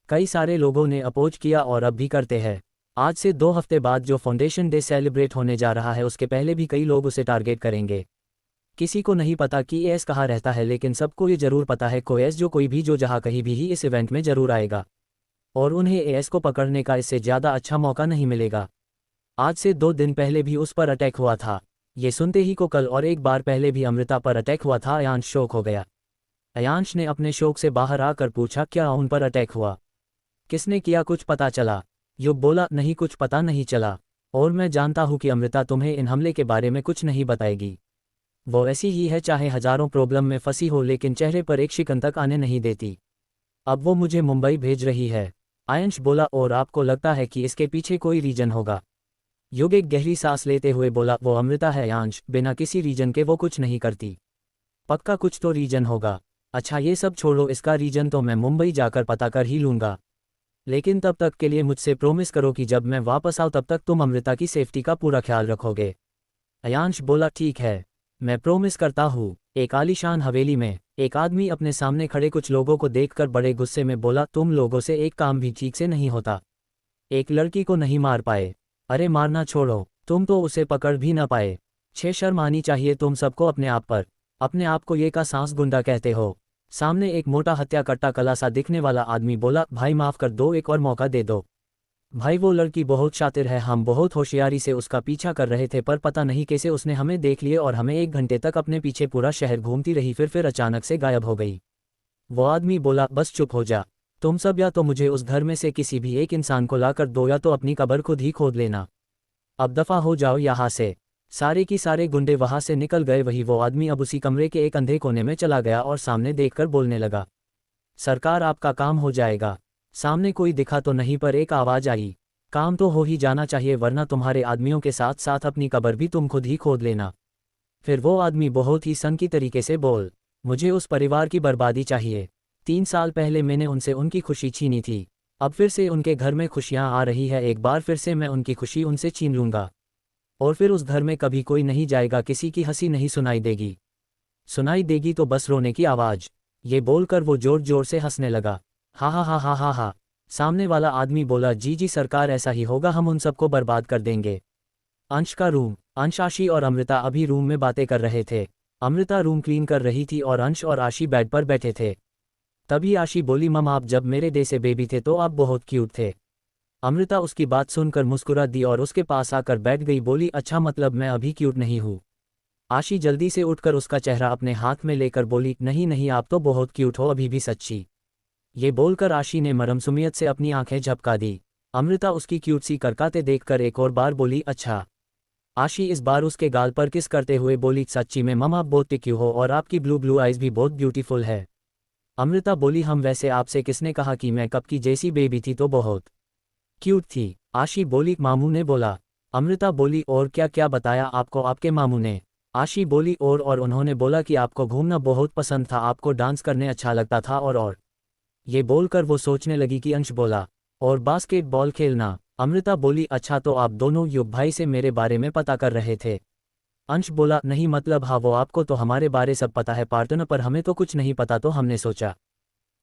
कई सारे लोगों ने अपोज किया और अब भी करते हैं। आज से 2 हफ्ते बाद जो फाउंडेशन डे सेलिब्रेट होने जा रहा है उसके पहले भी कई लोग उसे टारगेट करेंगे। किसी को नहीं पता कि एएस कहाँ रहता है, लेकिन सबको ये जरूर पता है को एएस जो कोई भी जो जहाँ कहीं भी ही इस इवेंट में जरूर आएगा और उन्हें एएस को पकड़ने का इससे ज़्यादा अच्छा मौका नहीं मिलेगा। आज से 2 दिन पहले भी उस पर अटैक हुआ था। ये सुनते ही को कल और एक बार पहले भी अमृता पर अटैक हुआ था। अयांश शौक हो गया। अयांश ने अपने शौक से बाहर आकर पूछा, क्या उन पर अटैक हुआ? किसने किया, कुछ पता चला? युग बोला, नहीं कुछ पता नहीं चला, और मैं जानता हूँ कि अमृता तुम्हें इन हमले के बारे में कुछ नहीं बताएगी। वो ऐसी ही है, चाहे हजारों प्रॉब्लम में फंसी हो लेकिन चेहरे पर एक शिकन तक आने नहीं देती। अब वो मुझे मुंबई भेज रही है। अयांश बोला, और आपको लगता है कि इसके पीछे कोई रीजन होगा? युग एक गहरी सांस लेते हुए बोला, वो अमृता है अयांश, बिना किसी रीजन के वो कुछ नहीं करती। पक्का कुछ तो रीजन होगा। अच्छा ये सब छोड़ो, इसका रीजन तो मैं मुंबई जाकर पता कर ही लूँगा, लेकिन तब तक के लिए मुझसे प्रॉमिस करो कि जब मैं वापस आऊँ तब तक तुम अमृता की सेफ्टी का पूरा ख्याल रखोगे। अयांश बोला, ठीक है, मैं प्रॉमिस करता हूँ। एक आलीशान हवेली में एक आदमी अपने सामने खड़े कुछ लोगों को देखकर बड़े गुस्से में बोला, तुम लोगों से एक काम भी ठीक से नहीं होता। एक लड़की को नहीं मार पाए? अरे मारना छोड़ो, तुम तो उसे पकड़ भी न पाए। शर्म आनी चाहिए तुम सबको अपने आप पर। अपने आप को ये का सांस गुंडा कहते हो? सामने एक मोटा हत्या कट्टा कला सा दिखने वाला आदमी बोला, भाई माफ कर दो, एक और मौका दे दो। भाई वो लड़की बहुत शातिर है, हम बहुत होशियारी से उसका पीछा कर रहे थे, पर पता नहीं कैसे उसने हमें देख लिए और हमें 1 घंटे तक अपने पीछे पूरा शहर घूमती रही, फिर अचानक से गायब हो गई। वो आदमी बोला, बस चुप हो जा तुम सब, या तो मुझे उस घर में से किसी भी एक इंसान को लाकर दो या तो अपनी कब्र खुद ही खोद लेना। अब दफ़ा हो जाओ यहाँ से। सारे की सारे गुंडे वहां से निकल गए। वही वो आदमी अब उसी कमरे के एक अंधे कोने में चला गया और सामने देखकर बोलने लगा, सरकार आपका काम हो जाएगा। सामने कोई दिखा तो नहीं पर एक आवाज आई, काम तो हो ही जाना चाहिए वरना तुम्हारे आदमियों के साथ साथ अपनी कब्र भी तुम खुद ही खोद लेना। फिर वो आदमी बहुत ही सनकी तरीके से बोल, मुझे उस परिवार की बर्बादी चाहिए। 3 साल पहले मैंने उनसे उनकी खुशी छीनी थी, अब फिर से उनके घर में खुशियां आ रही है, एक बार फिर से मैं उनकी खुशी उनसे छीन लूंगा और फिर उस घर में कभी कोई नहीं जाएगा, किसी की हंसी नहीं सुनाई देगी, सुनाई देगी तो बस रोने की आवाज। ये बोलकर वो जोर जोर से हंसने लगा, हा हा हा हा हा हा। सामने वाला आदमी बोला, जी जी सरकार ऐसा ही होगा, हम उन सबको बर्बाद कर देंगे। अंश का रूम। अंश, आशी और अमृता अभी रूम में बातें कर रहे थे। अमृता रूम क्लीन कर रही थी और अंश और आशी बेड पर बैठे थे। तभी आशी बोली, मम आप जब मेरे डे से बेबी थे तो आप बहुत क्यूट थे। अमृता उसकी बात सुनकर मुस्कुरा दी और उसके पास आकर बैठ गई। बोली, अच्छा मतलब मैं अभी क्यूट नहीं हूँ। आशी जल्दी से उठकर उसका चेहरा अपने हाथ में लेकर बोली, नहीं नहीं आप तो बहुत क्यूट हो अभी भी, सच्ची। ये बोलकर आशी ने मरमसुमियत से अपनी आंखें झपका दी। अमृता उसकी क्यूट सी करकाते देखकर एक और बार बोली, अच्छा। आशी इस बार उसके गाल पर किस करते हुए बोली, सच्ची में मम आप बहुत टिक्यू हो और आपकी ब्लू ब्लू आइज भी बहुत ब्यूटीफुल है। अमृता बोली, हम वैसे आपसे किसने कहा कि मैं कब की जैसी बेबी थी, तो बहुत क्यूट थी। आशी बोली, मामू ने बोला। अमृता बोली, और क्या क्या बताया आपको आपके मामू ने? आशी बोली, और उन्होंने बोला कि आपको घूमना बहुत पसंद था, आपको डांस करने अच्छा लगता था और ये बोलकर वो सोचने लगी कि अंश बोला, और बास्केटबॉल खेलना। अमृता बोली, अच्छा तो आप दोनों युग भाई से मेरे बारे में पता कर रहे थे? अंश बोला, नहीं मतलब हाँ वो आपको तो हमारे बारे सब पता है पार्टनर, पर हमें तो कुछ नहीं पता, तो हमने सोचा।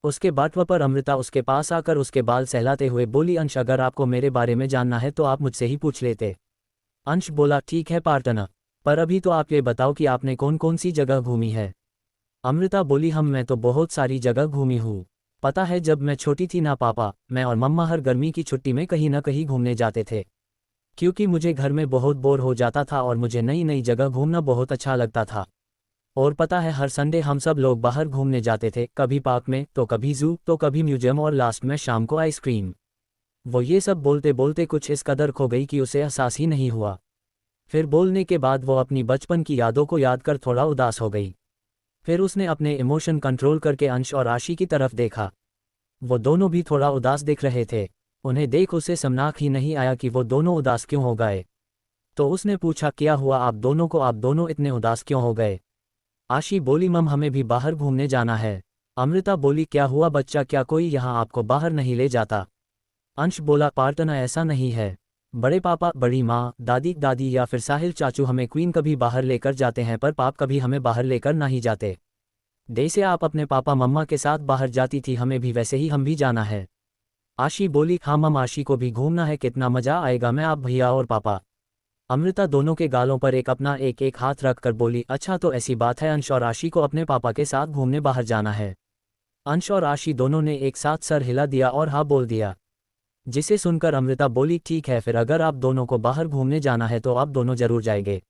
उसके बाटवा पर अमृता उसके पास आकर उसके बाल सहलाते हुए बोली, अंश अगर आपको मेरे बारे में जानना है तो आप मुझसे ही पूछ लेते। अंश बोला, ठीक है पार्टनर, पर अभी तो आप ये बताओ कि आपने कौन कौन सी जगह घूमी है? अमृता बोली, मैं तो बहुत सारी जगह घूमी हूँ। पता है जब मैं छोटी थी ना पापा, मैं और मम्मा हर गर्मी की छुट्टी में कहीं ना कहीं घूमने जाते थे, क्योंकि मुझे घर में बहुत बोर हो जाता था और मुझे नई नई जगह घूमना बहुत अच्छा लगता था। और पता है हर संडे हम सब लोग बाहर घूमने जाते थे, कभी पार्क में तो कभी जू तो कभी म्यूजियम और लास्ट में शाम को आइसक्रीम। वो ये सब बोलते बोलते कुछ इस कदर खो गई कि उसे एहसास ही नहीं हुआ। फिर बोलने के बाद वो अपनी बचपन की यादों को याद कर थोड़ा उदास हो गई। फिर उसने अपने इमोशन कंट्रोल करके अंश और आशी की तरफ देखा। वो दोनों भी थोड़ा उदास दिख रहे थे। उन्हें देख उसे समनाक ही नहीं आया कि वो दोनों उदास क्यों हो गए। तो उसने पूछा, क्या हुआ आप दोनों इतने उदास क्यों हो गए? आशी बोली, मम हमें भी बाहर घूमने जाना है। अमृता बोली, क्या हुआ बच्चा, क्या कोई यहाँ आपको बाहर नहीं ले जाता? अंश बोला, पार्टनर ऐसा नहीं है, बड़े पापा, बड़ी माँ, दादी दादी या फिर साहिल चाचू हमें क्वीन कभी बाहर लेकर जाते हैं, पर पाप कभी हमें बाहर लेकर नहीं जाते। जैसे आप अपने पापा मम्मा के साथ बाहर जाती थी, हमें भी वैसे ही हम भी जाना है। आशी बोली, हाँ मम आशी को भी घूमना है, कितना मजा आएगा, मैं आप भैया और पापा। अमृता दोनों के गालों पर एक एक हाथ रख कर बोली, अच्छा तो ऐसी बात है, अंश और आशी को अपने पापा के साथ घूमने बाहर जाना है। अंश और आशी दोनों ने एक साथ सर हिला दिया और हाँ बोल दिया, जिसे सुनकर अमृता बोली, ठीक है फिर अगर आप दोनों को बाहर घूमने जाना है तो आप दोनों जरूर जाएंगे।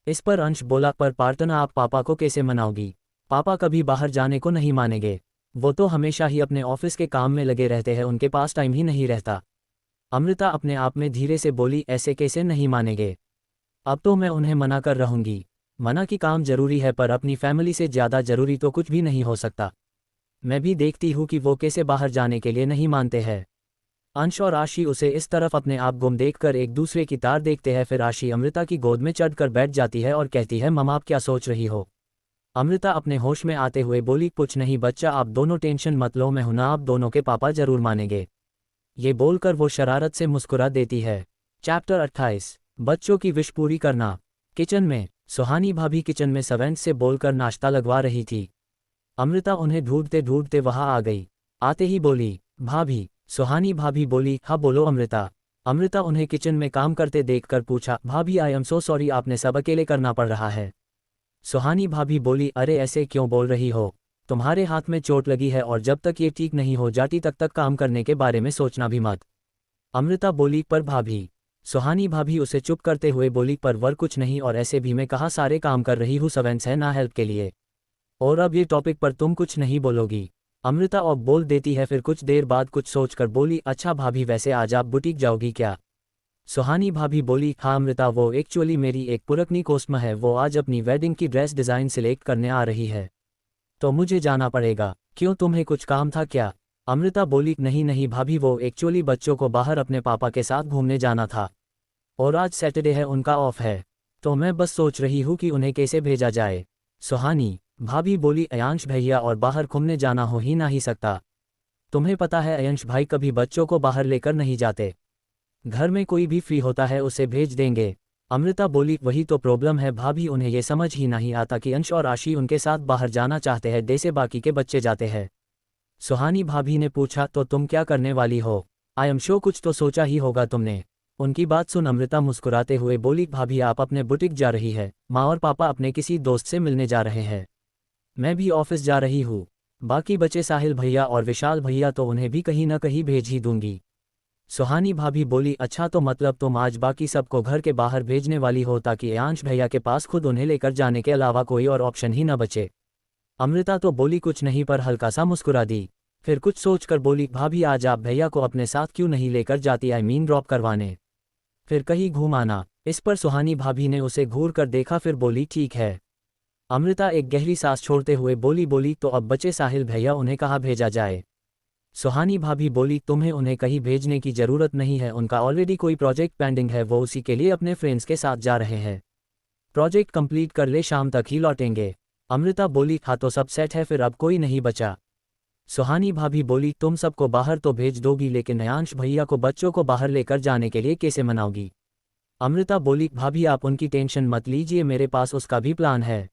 इस पर अंश बोला, पर पार्टनर आप पापा को कैसे मनाओगी? पापा कभी बाहर जाने को नहीं मानेंगे, वो तो हमेशा ही अपने ऑफिस के काम में लगे रहते हैं, उनके पास टाइम ही नहीं रहता। अमृता अपने आप में धीरे से बोली, ऐसे कैसे नहीं मानेंगे? अब तो मैं उन्हें मना कर रहूंगी। मना की काम जरूरी है, पर अपनी फैमिली से ज़्यादा जरूरी तो कुछ भी नहीं हो सकता। मैं भी देखती हूँ कि वो कैसे बाहर जाने के लिए नहीं मानते हैं। अंश और आशी उसे इस तरफ अपने आप गुम देखकर एक दूसरे की तार देखते हैं। फिर आशी अमृता की गोद में चढ़कर बैठ जाती है और कहती है, मम आप क्या सोच रही हो? अमृता अपने होश में आते हुए बोली, कुछ नहीं बच्चा, आप दोनों टेंशन मत लो, मैं हूं ना, आप दोनों के पापा जरूर मानेंगे। ये बोलकर वो शरारत से मुस्कुरा देती है। चैप्टर 28, बच्चों की विश पूरी करना। किचन में सुहानी भाभी किचन में सवेंस से बोलकर नाश्ता लगवा रही थी। अमृता उन्हें ढूंढते ढूंढते वहां आ गई। आते ही बोली, भाभी। सुहानी भाभी बोली, हाँ बोलो अमृता। अमृता उन्हें किचन में काम करते देखकर पूछा, भाभी आई एम सो सॉरी, आपने सब अकेले करना पड़ रहा है। सुहानी भाभी बोली, अरे ऐसे क्यों बोल रही हो, तुम्हारे हाथ में चोट लगी है और जब तक ये ठीक नहीं हो जाती तब तक काम करने के बारे में सोचना भी मत। अमृता बोली, पर भाभी। सुहानी भाभी उसे चुप करते हुए बोली, पर वर कुछ नहीं, और ऐसे भी मैं कहाँ सारे काम कर रही हूँ, सवेंस है ना हेल्प के लिए, और अब ये टॉपिक पर तुम कुछ नहीं बोलोगी। अमृता और बोल देती है, फिर कुछ देर बाद कुछ सोचकर बोली, अच्छा भाभी वैसे आज आप बुटीक जाओगी क्या? सुहानी भाभी बोली, हाँ अमृता, वो एक्चुअली मेरी एक पुरखनी कोस्म है, वो आज अपनी वेडिंग की ड्रेस डिज़ाइन सिलेक्ट करने आ रही है, तो मुझे जाना पड़ेगा। क्यों, तुम्हें कुछ काम था क्या? अमृता बोली, नहीं नहीं भाभी, वो एक्चुअली बच्चों को बाहर अपने पापा के साथ घूमने जाना था और आज सैटरडे है, उनका ऑफ है, तो मैं बस सोच रही हूँ कि उन्हें कैसे भेजा जाए। सुहानी भाभी बोली, अयांश भैया और बाहर घूमने जाना हो ही नहीं सकता। तुम्हें पता है अयांश भाई कभी बच्चों को बाहर लेकर नहीं जाते, घर में कोई भी फ्री होता है उसे भेज देंगे। अमृता बोली, वही तो प्रॉब्लम है भाभी, उन्हें ये समझ ही नहीं आता कि अंश और आशी उनके साथ बाहर जाना चाहते हैं जैसे बाकी के बच्चे जाते हैं। सुहानी भाभी ने पूछा, तो तुम क्या करने वाली हो? आई एम श्योर कुछ तो सोचा ही होगा तुमने। उनकी बात सुन अमृता मुस्कुराते हुए बोली, भाभी आप अपने बुटीक जा रही है, माँ और पापा अपने किसी दोस्त से मिलने जा रहे हैं, मैं भी ऑफिस जा रही हूँ, बाकी बचे साहिल भैया और विशाल भैया, तो उन्हें भी कहीं ना कहीं भेज ही दूंगी। सुहानी भाभी बोली, अच्छा तो मतलब तुम आज बाकी सबको घर के बाहर भेजने वाली हो ताकि अयांश भैया के पास खुद उन्हें लेकर जाने के अलावा कोई और ऑप्शन ही न बचे। अमृता तो बोली कुछ नहीं, पर हल्का सा मुस्कुरा दी, फिर कुछ सोचकर बोली, भाभी आज आप भैया को अपने साथ क्यों नहीं लेकर जाती, आई मीन ड्रॉप करवाने, फिर कहीं घूम आना। इस पर सुहानी भाभी ने उसे घूर कर देखा, फिर बोली, ठीक है। अमृता एक गहरी सांस छोड़ते हुए बोली, तो अब बचे साहिल भैया, उन्हें कहाँ भेजा जाए? सुहानी भाभी बोली, तुम्हें उन्हें कहीं भेजने की ज़रूरत नहीं है, उनका ऑलरेडी कोई प्रोजेक्ट पेंडिंग है, वो उसी के लिए अपने फ्रेंड्स के साथ जा रहे हैं, प्रोजेक्ट कंप्लीट कर ले, शाम तक ही लौटेंगे। अमृता बोली, हाँ तो सब सेट है, फिर अब कोई नहीं बचा। सुहानी भाभी बोली, तुम सबको बाहर तो भेज दोगी, लेकिन अयांश भैया को बच्चों को बाहर लेकर जाने के लिए कैसे मनाओगी? अमृता बोली, भाभी आप उनकी टेंशन मत लीजिए, मेरे पास उसका भी प्लान है,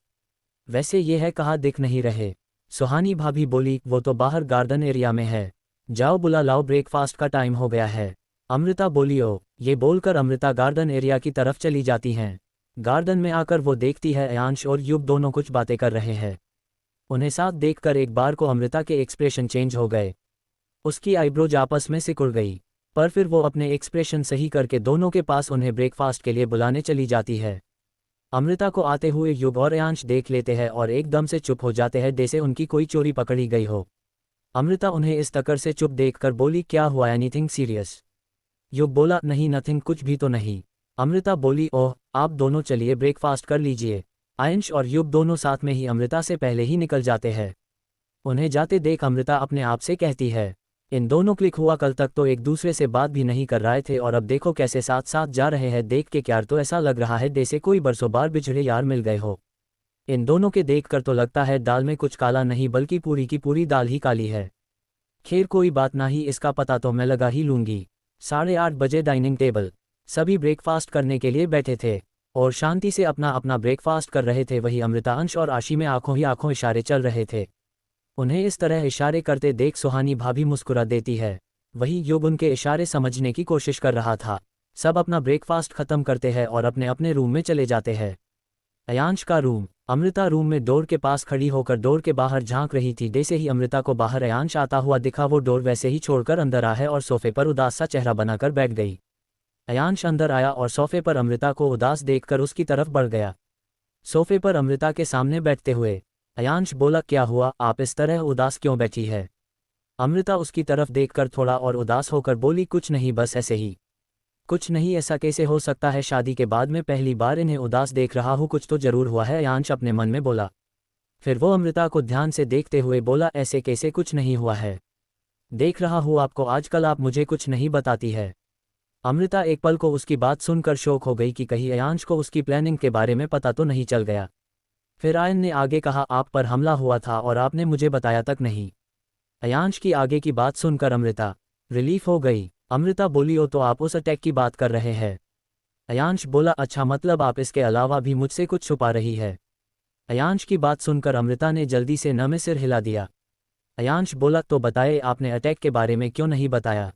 वैसे ये है कहाँ दिख नहीं रहे। सुहानी भाभी बोली, वो तो बाहर गार्डन एरिया में है, जाओ बुला लाओ, ब्रेकफास्ट का टाइम हो गया है। अमृता बोली, ओ, ये बोलकर अमृता गार्डन एरिया की तरफ चली जाती हैं। गार्डन में आकर वो देखती है अयांश और युग दोनों कुछ बातें कर रहे हैं। उन्हें साथ देखकर एक बार को अमृता के एक्सप्रेशन चेंज हो गए, उसकी आईब्रोज आपस में सिकुड़ गई, पर फिर वो अपने एक्सप्रेशन सही करके दोनों के पास उन्हें ब्रेकफास्ट के लिए बुलाने चली जाती है। अमृता को आते हुए युग और अयांश देख लेते हैं और एकदम से चुप हो जाते हैं जैसे उनकी कोई चोरी पकड़ी गई हो। अमृता उन्हें इस तकर से चुप देखकर बोली, क्या हुआ, एनीथिंग सीरियस? युग बोला, नहीं नथिंग, कुछ भी तो नहीं। अमृता बोली, ओह, आप दोनों चलिए ब्रेकफास्ट कर लीजिए। अयांश और युग दोनों साथ में ही अमृता से पहले ही निकल जाते हैं। उन्हें जाते देख अमृता अपने आप से कहती है, इन दोनों क्लिक हुआ, कल तक तो एक दूसरे से बात भी नहीं कर रहे थे और अब देखो कैसे साथ साथ जा रहे हैं, देख के यार तो ऐसा लग रहा है जैसे कोई बरसों बार बिछड़े यार मिल गए हो। इन दोनों के देख कर तो लगता है दाल में कुछ काला नहीं बल्कि पूरी की पूरी दाल ही काली है। खैर कोई बात नहीं, इसका पता तो मैं लगा ही लूंगी। 8:30 बजे डाइनिंग टेबल, सभी ब्रेकफास्ट करने के लिए बैठे थे और शांति से अपना अपना ब्रेकफास्ट कर रहे थे। वही अमृता, अंश और आशी में आंखों ही आंखों इशारे चल रहे थे। उन्हें इस तरह इशारे करते देख सुहानी भाभी मुस्कुरा देती है। वही युग उनके इशारे समझने की कोशिश कर रहा था। सब अपना ब्रेकफास्ट खत्म करते हैं और अपने अपने रूम में चले जाते हैं। अयांश का रूम। अमृता रूम में डोर के पास खड़ी होकर डोर के बाहर झांक रही थी। जैसे ही अमृता को बाहर अयांश आता हुआ दिखा, वो डोर वैसे ही छोड़कर अंदर आ है और सोफे पर उदास सा चेहरा बनाकर बैठ गई। अयांश अंदर आया और सोफे पर अमृता को उदास देखकर उसकी तरफ बढ़ गया। सोफे पर अमृता के सामने बैठते हुए अयांश बोला, क्या हुआ, आप इस तरह उदास क्यों बैठी है? अमृता उसकी तरफ देखकर थोड़ा और उदास होकर बोली, कुछ नहीं, बस ऐसे ही। कुछ नहीं, ऐसा कैसे हो सकता है, शादी के बाद में पहली बार इन्हें उदास देख रहा हूँ, कुछ तो जरूर हुआ है, अयांश अपने मन में बोला। फिर वो अमृता को ध्यान से देखते हुए बोला, ऐसे कैसे कुछ नहीं हुआ है, देख रहा हूँ आपको, आजकल आप मुझे कुछ नहीं बताती है। अमृता एक पल को उसकी बात सुनकर शौक हो गई कि कहीं अयांश को उसकी प्लानिंग के बारे में पता तो नहीं चल गया। फिर आयन ने आगे कहा, आप पर हमला हुआ था और आपने मुझे बताया तक नहीं। अयांश की आगे की बात सुनकर अमृता रिलीफ हो गई। अमृता बोली, ओ तो आप उस अटैक की बात कर रहे हैं? अयांश बोला, अच्छा, मतलब आप इसके अलावा भी मुझसे कुछ छुपा रही है? अयांश की बात सुनकर अमृता ने जल्दी से न में सिर हिला दिया। अयांश बोला, तो बताए, आपने अटैक के बारे में क्यों नहीं बताया?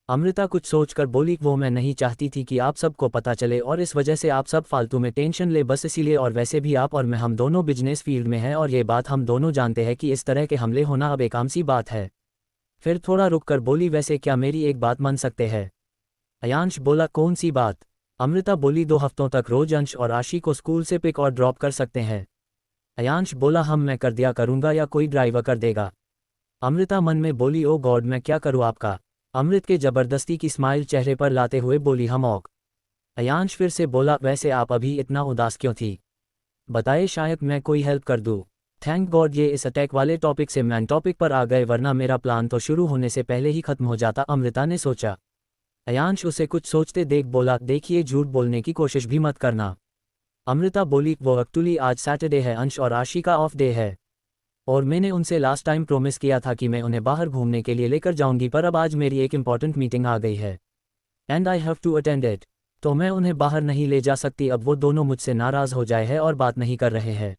अमृता कुछ सोचकर बोली, वो मैं नहीं चाहती थी कि आप सबको पता चले और इस वजह से आप सब फालतू में टेंशन ले, बस इसीलिए, और वैसे भी आप और मैं हम दोनों बिजनेस फील्ड में हैं और ये बात हम दोनों जानते हैं कि इस तरह के हमले होना अब एक आम सी बात है। फिर थोड़ा रुककर बोली, वैसे क्या मेरी एक बात मान सकते हैं? अयांश बोला, कौन सी बात? अमृता बोली, 2 हफ्तों तक रोज अंश और आशी को स्कूल से पिक और ड्रॉप कर सकते हैं। अयांश बोला, मैं कर दिया करूंगा या कोई ड्राइवर कर देगा? अमृता मन में बोली, ओ गॉड, मैं क्या करूं आपका? अमृत के जबरदस्ती की स्माइल चेहरे पर लाते हुए बोली हम औक। अयांश फिर से बोला वैसे आप अभी इतना उदास क्यों थी? बताए शायद मैं कोई हेल्प कर दूँ। थैंक गॉड ये इस अटैक वाले टॉपिक से मैन टॉपिक पर आ गए वरना मेरा प्लान तो शुरू होने से पहले ही खत्म हो जाता, अमृता ने सोचा। अयांश उसे कुछ सोचते देख बोला देखिए झूठ बोलने की कोशिश भी मत करना। अमृता बोली वो एक्चुअली आज सैटरडे है, अंश और आशी का ऑफ डे है और मैंने उनसे लास्ट टाइम प्रॉमिस किया था कि मैं उन्हें बाहर घूमने के लिए लेकर जाऊंगी, पर अब आज मेरी एक इंपॉर्टेंट मीटिंग आ गई है and I have to attend it, तो मैं उन्हें बाहर नहीं ले जा सकती। अब वो दोनों मुझसे नाराज़ हो जाए हैं और बात नहीं कर रहे हैं।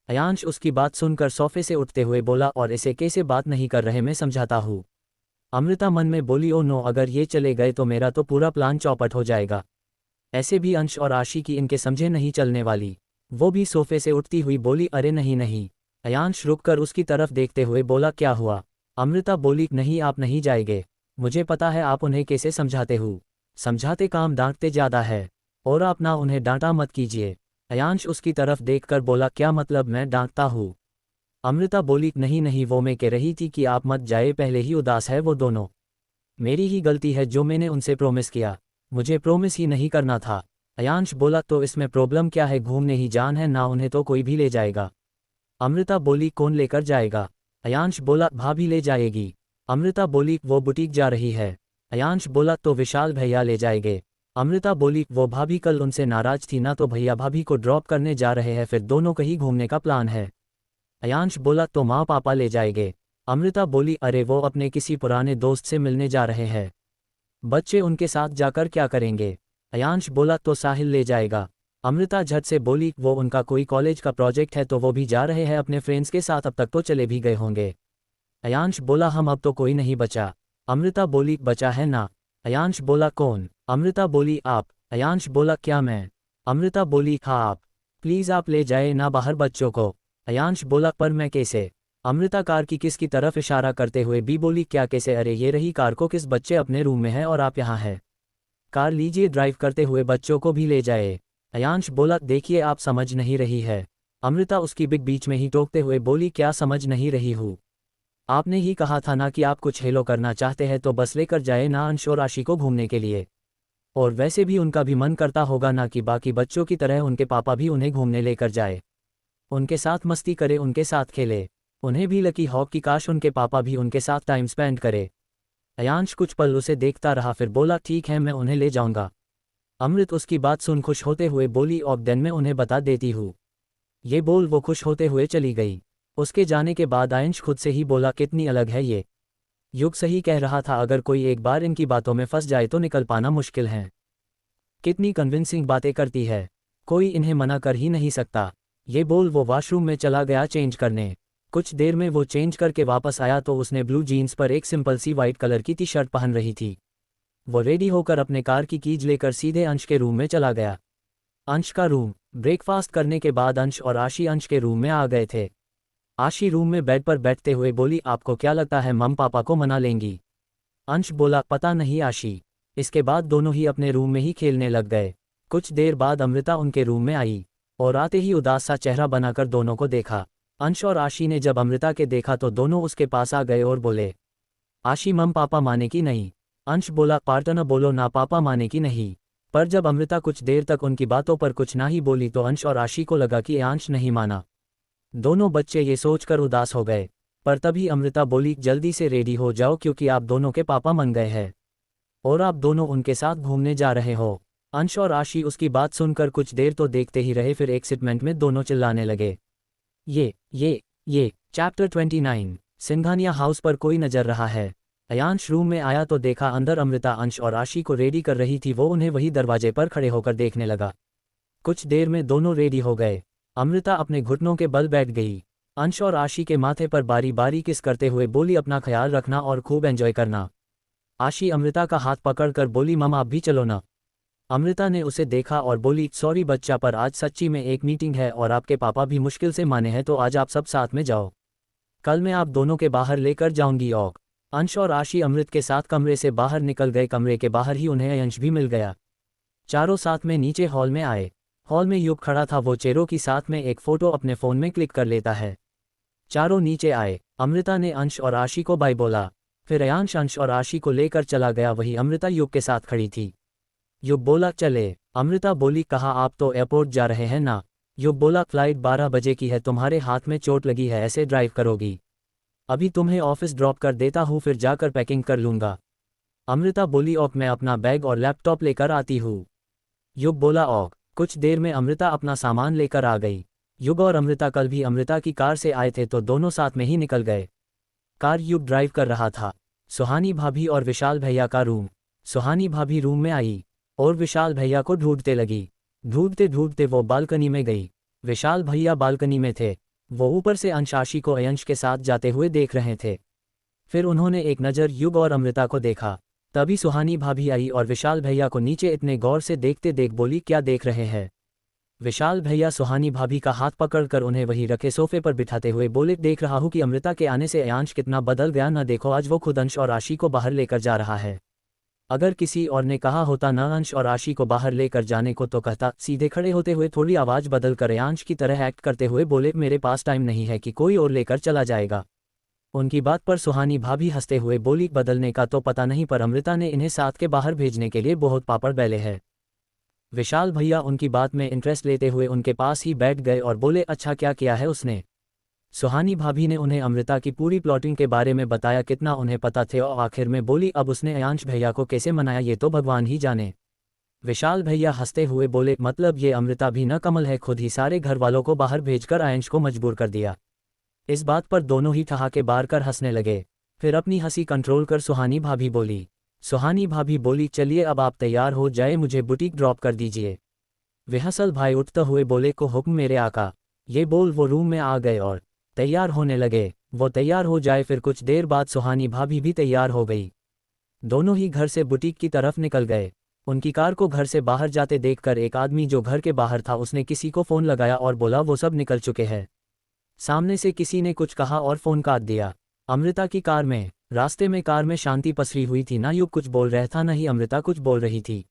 अयांश उसकी बात सुनकर सोफे से उठते हुए बोला और इसे कैसे बात नहीं कर रहे मैं समझाता हूँ। अमृता मन में बोली ओ नो, अगर ये चले गए तो मेरा तो पूरा प्लान चौपट हो जाएगा। ऐसे भी अंश और आशी की इनके समझे नहीं चलने वाली। वो भी सोफे से उठती हुई बोली अरे नहीं नहीं। अयांश रुककर उसकी तरफ देखते हुए बोला क्या हुआ? अमृता बोली नहीं आप नहीं जाएंगे, मुझे पता है आप उन्हें कैसे समझाते हो, समझाते काम डांटते ज़्यादा है और आप ना उन्हें डांटा मत कीजिए। अयांश उसकी तरफ देखकर बोला क्या मतलब मैं डांटता हूँ? अमृता बोली नहीं नहीं, वो मैं कह रही थी कि आप मत जाए, पहले ही उदास है वो दोनों, मेरी ही गलती है जो मैंने उनसे प्रॉमिस किया, मुझे प्रॉमिस ही नहीं करना था। अयांश बोला तो इसमें प्रॉब्लम क्या है, घूमने ही जान है ना, उन्हें तो कोई भी ले जाएगा। अमृता बोली कौन लेकर जाएगा? अयांश बोला भाभी ले जाएगी। अमृता बोली वो बुटीक जा रही है। अयांश बोला तो विशाल भैया ले जाएंगे। अमृता बोली वो भाभी कल उनसे नाराज थी ना, तो भैया भाभी को ड्रॉप करने जा रहे हैं, फिर दोनों कहीं घूमने का प्लान है। अयांश बोला तो माँ पापा ले जाएंगे। अमृता बोली अरे वो अपने किसी पुराने दोस्त से मिलने जा रहे हैं, बच्चे उनके साथ जाकर क्या करेंगे? अयांश बोला तो साहिल ले जाएगा। अमृता झट से बोली वो उनका कोई कॉलेज का प्रोजेक्ट है तो वो भी जा रहे हैं अपने फ्रेंड्स के साथ, अब तक तो चले भी गए होंगे। अयांश बोला हम अब तो कोई नहीं बचा। अमृता बोली बचा है ना। अयांश बोला कौन? अमृता बोली आप। अयांश बोला क्या मैं? अमृता बोली हाँ आप, प्लीज़ आप ले जाए ना बाहर बच्चों को। अयांश बोला पर मैं कैसे? अमृता कार की किस की तरफ इशारा करते हुए भी बोली क्या कैसे? अरे ये रही कार को किस, बच्चे अपने रूम में है और आप यहाँ हैं, कार लीजिए ड्राइव करते हुए बच्चों को भी ले जाए। अयांश बोला देखिए आप समझ नहीं रही है। अमृता उसकी बिग बीच में ही टोकते हुए बोली क्या समझ नहीं रही हूँ? आपने ही कहा था ना कि आप कुछ हेलो करना चाहते हैं तो बस लेकर जाए ना अंश और आशी को घूमने के लिए, और वैसे भी उनका भी मन करता होगा ना कि बाकी बच्चों की तरह उनके पापा भी उन्हें घूमने लेकर जाए, उनके साथ मस्ती करे, उनके साथ खेले। उन्हें भी लकी हो कि काश उनके पापा भी उनके साथ टाइम स्पेंड करे। अयांश कुछ पल उसे देखता रहा फिर बोला ठीक है मैं उन्हें ले जाऊंगा। अमृत उसकी बात सुन खुश होते हुए बोली और दिन मैं उन्हें बता देती हूँ। ये बोल वो खुश होते हुए चली गई। उसके जाने के बाद आयंश खुद से ही बोला कितनी अलग है ये युग, सही कह रहा था, अगर कोई एक बार इनकी बातों में फंस जाए तो निकल पाना मुश्किल है। कितनी कन्विंसिंग बातें करती है, कोई इन्हें मना कर ही नहीं सकता। ये बोल वो वॉशरूम में चला गया चेंज करने। कुछ देर में वो चेंज करके वापस आया तो उसने ब्लू जीन्स पर एक सिंपल सी वाइट कलर की टी शर्ट पहन रही थी। वो रेडी होकर अपने कार की कीज लेकर सीधे अंश के रूम में चला गया। अंश का रूम। ब्रेकफास्ट करने के बाद अंश और आशी अंश के रूम में आ गए थे। आशी रूम में बेड पर बैठते हुए बोली आपको क्या लगता है मम पापा को मना लेंगी? अंश बोला पता नहीं आशी। इसके बाद दोनों ही अपने रूम में ही खेलने लग गए। कुछ देर बाद अमृता उनके रूम में आई और आते ही उदास सा चेहरा बनाकर दोनों को देखा। अंश और आशी ने जब अमृता के देखा तो दोनों उसके पास आ गए और बोले आशी मम पापा माने की नहीं? अंश बोला पार्टनर बोलो ना पापा माने की नहीं। पर जब अमृता कुछ देर तक उनकी बातों पर कुछ ना ही बोली तो अंश और आशी को लगा कि अंश नहीं माना। दोनों बच्चे ये सोचकर उदास हो गए, पर तभी अमृता बोली जल्दी से रेडी हो जाओ क्योंकि आप दोनों के पापा मन गए हैं और आप दोनों उनके साथ घूमने जा रहे हो। अंश और आशी उसकी बात सुनकर कुछ देर तो देखते ही रहे, फिर एक्साइटमेंट में दोनों चिल्लाने लगे ये। चैप्टर 29। सिंघानिया हाउस पर कोई नजर रहा है। अयांश रूम में आया तो देखा अंदर अमृता अंश और आशी को रेडी कर रही थी। वो उन्हें वही दरवाजे पर खड़े होकर देखने लगा। कुछ देर में दोनों रेडी हो गए। अमृता अपने घुटनों के बल बैठ गई। अंश और आशी के माथे पर बारी बारी किस करते हुए बोली अपना ख्याल रखना और खूब एंजॉय करना। आशी अमृता का हाथ पकड़कर बोली मम आप भी चलो ना। अमृता ने उसे देखा और बोली सॉरी बच्चा, पर आज सच्ची में एक मीटिंग है और आपके पापा भी मुश्किल से माने हैं, तो आज आप सब साथ में जाओ, कल मैं आप दोनों के बाहर लेकर जाऊंगी। और अंश और आशी अमृत के साथ कमरे से बाहर निकल गए। कमरे के बाहर ही उन्हें अंश भी मिल गया। चारों साथ में नीचे हॉल में आए। हॉल में युग खड़ा था, वो चेहरों की साथ में एक फ़ोटो अपने फ़ोन में क्लिक कर लेता है। चारों नीचे आए। अमृता ने अंश और आशी को बाय बोला। फिर अयांश अंश और आशी को लेकर चला गया। वही अमृता युग के साथ खड़ी थी। युग बोला चले। अमृता बोली कहा आप तो एयरपोर्ट जा रहे हैं ना। युग बोला फ्लाइट 12 बजे की है, तुम्हारे हाथ में चोट लगी है, ऐसे ड्राइव करोगी? अभी तुम्हें ऑफिस ड्रॉप कर देता हूँ, फिर जाकर पैकिंग कर लूँगा। अमृता बोली ओक, मैं अपना बैग और लैपटॉप लेकर आती हूँ। युग बोला ओक। कुछ देर में अमृता अपना सामान लेकर आ गई। युग और अमृता कल भी अमृता की कार से आए थे तो दोनों साथ में ही निकल गए। कार युग ड्राइव कर रहा था। सुहानी भाभी और विशाल भैया का रूम। सुहानी भाभी रूम में आई और विशाल भैया को ढूंढते लगी। ढूंढते ढूंढते वो बालकनी में गई। विशाल भैया बालकनी में थे। वो ऊपर से अंश आशी को अयंश के साथ जाते हुए देख रहे थे। फिर उन्होंने एक नज़र युग और अमृता को देखा। तभी सुहानी भाभी आई और विशाल भैया को नीचे इतने गौर से देखते देख बोली क्या देख रहे हैं? विशाल भैया सुहानी भाभी का हाथ पकड़कर उन्हें वहीं रखे सोफे पर बिठाते हुए बोले देख रहा हूँ कि अमृता के आने से अयांश कितना बदल गया, न देखो आज वो खुद अंश और आशी को बाहर लेकर जा रहा है। अगर किसी और ने कहा होता न अंश और आशी को बाहर लेकर जाने को तो कहता। सीधे खड़े होते हुए थोड़ी आवाज़ बदल कर अयांश की तरह एक्ट करते हुए बोले मेरे पास टाइम नहीं है कि कोई और लेकर चला जाएगा। उनकी बात पर सुहानी भाभी हंसते हुए बोली बदलने का तो पता नहीं, पर अमृता ने इन्हें साथ के बाहर भेजने के लिए बहुत पापड़ बेले है। विशाल भैया उनकी बात में इंटरेस्ट लेते हुए उनके पास ही बैठ गए और बोले अच्छा क्या किया है उसने? सुहानी भाभी ने उन्हें अमृता की पूरी प्लॉटिंग के बारे में बताया, कितना उन्हें पता थे, और आखिर में बोली अब उसने अयांश भैया को कैसे मनाया ये तो भगवान ही जाने। विशाल भैया हंसते हुए बोले मतलब ये अमृता भी न कमल है, खुद ही सारे घर वालों को बाहर भेजकर अयांश को मजबूर कर दिया। इस बात पर दोनों ही ठहाके बार कर हंसने लगे। फिर अपनी हंसी कंट्रोल कर सुहानी भाभी बोली। सुहानी भाभी बोली चलिए अब आप तैयार हो जाए, मुझे बुटीक ड्रॉप कर दीजिए। विहसल भाई उठते हुए बोले को हुक्म मेरे आका। ये बोल वो रूम में आ गए और तैयार होने लगे। वो तैयार हो जाए फिर कुछ देर बाद सुहानी भाभी भी तैयार हो गई। दोनों ही घर से बुटीक की तरफ निकल गए। उनकी कार को घर से बाहर जाते देखकर एक आदमी जो घर के बाहर था उसने किसी को फ़ोन लगाया और बोला वो सब निकल चुके हैं। सामने से किसी ने कुछ कहा और फ़ोन काट दिया। अमृता की कार में। रास्ते में कार में शांति पसरी हुई थी, ना युग कुछ बोल रहा था, न ही अमृता कुछ बोल रही थी।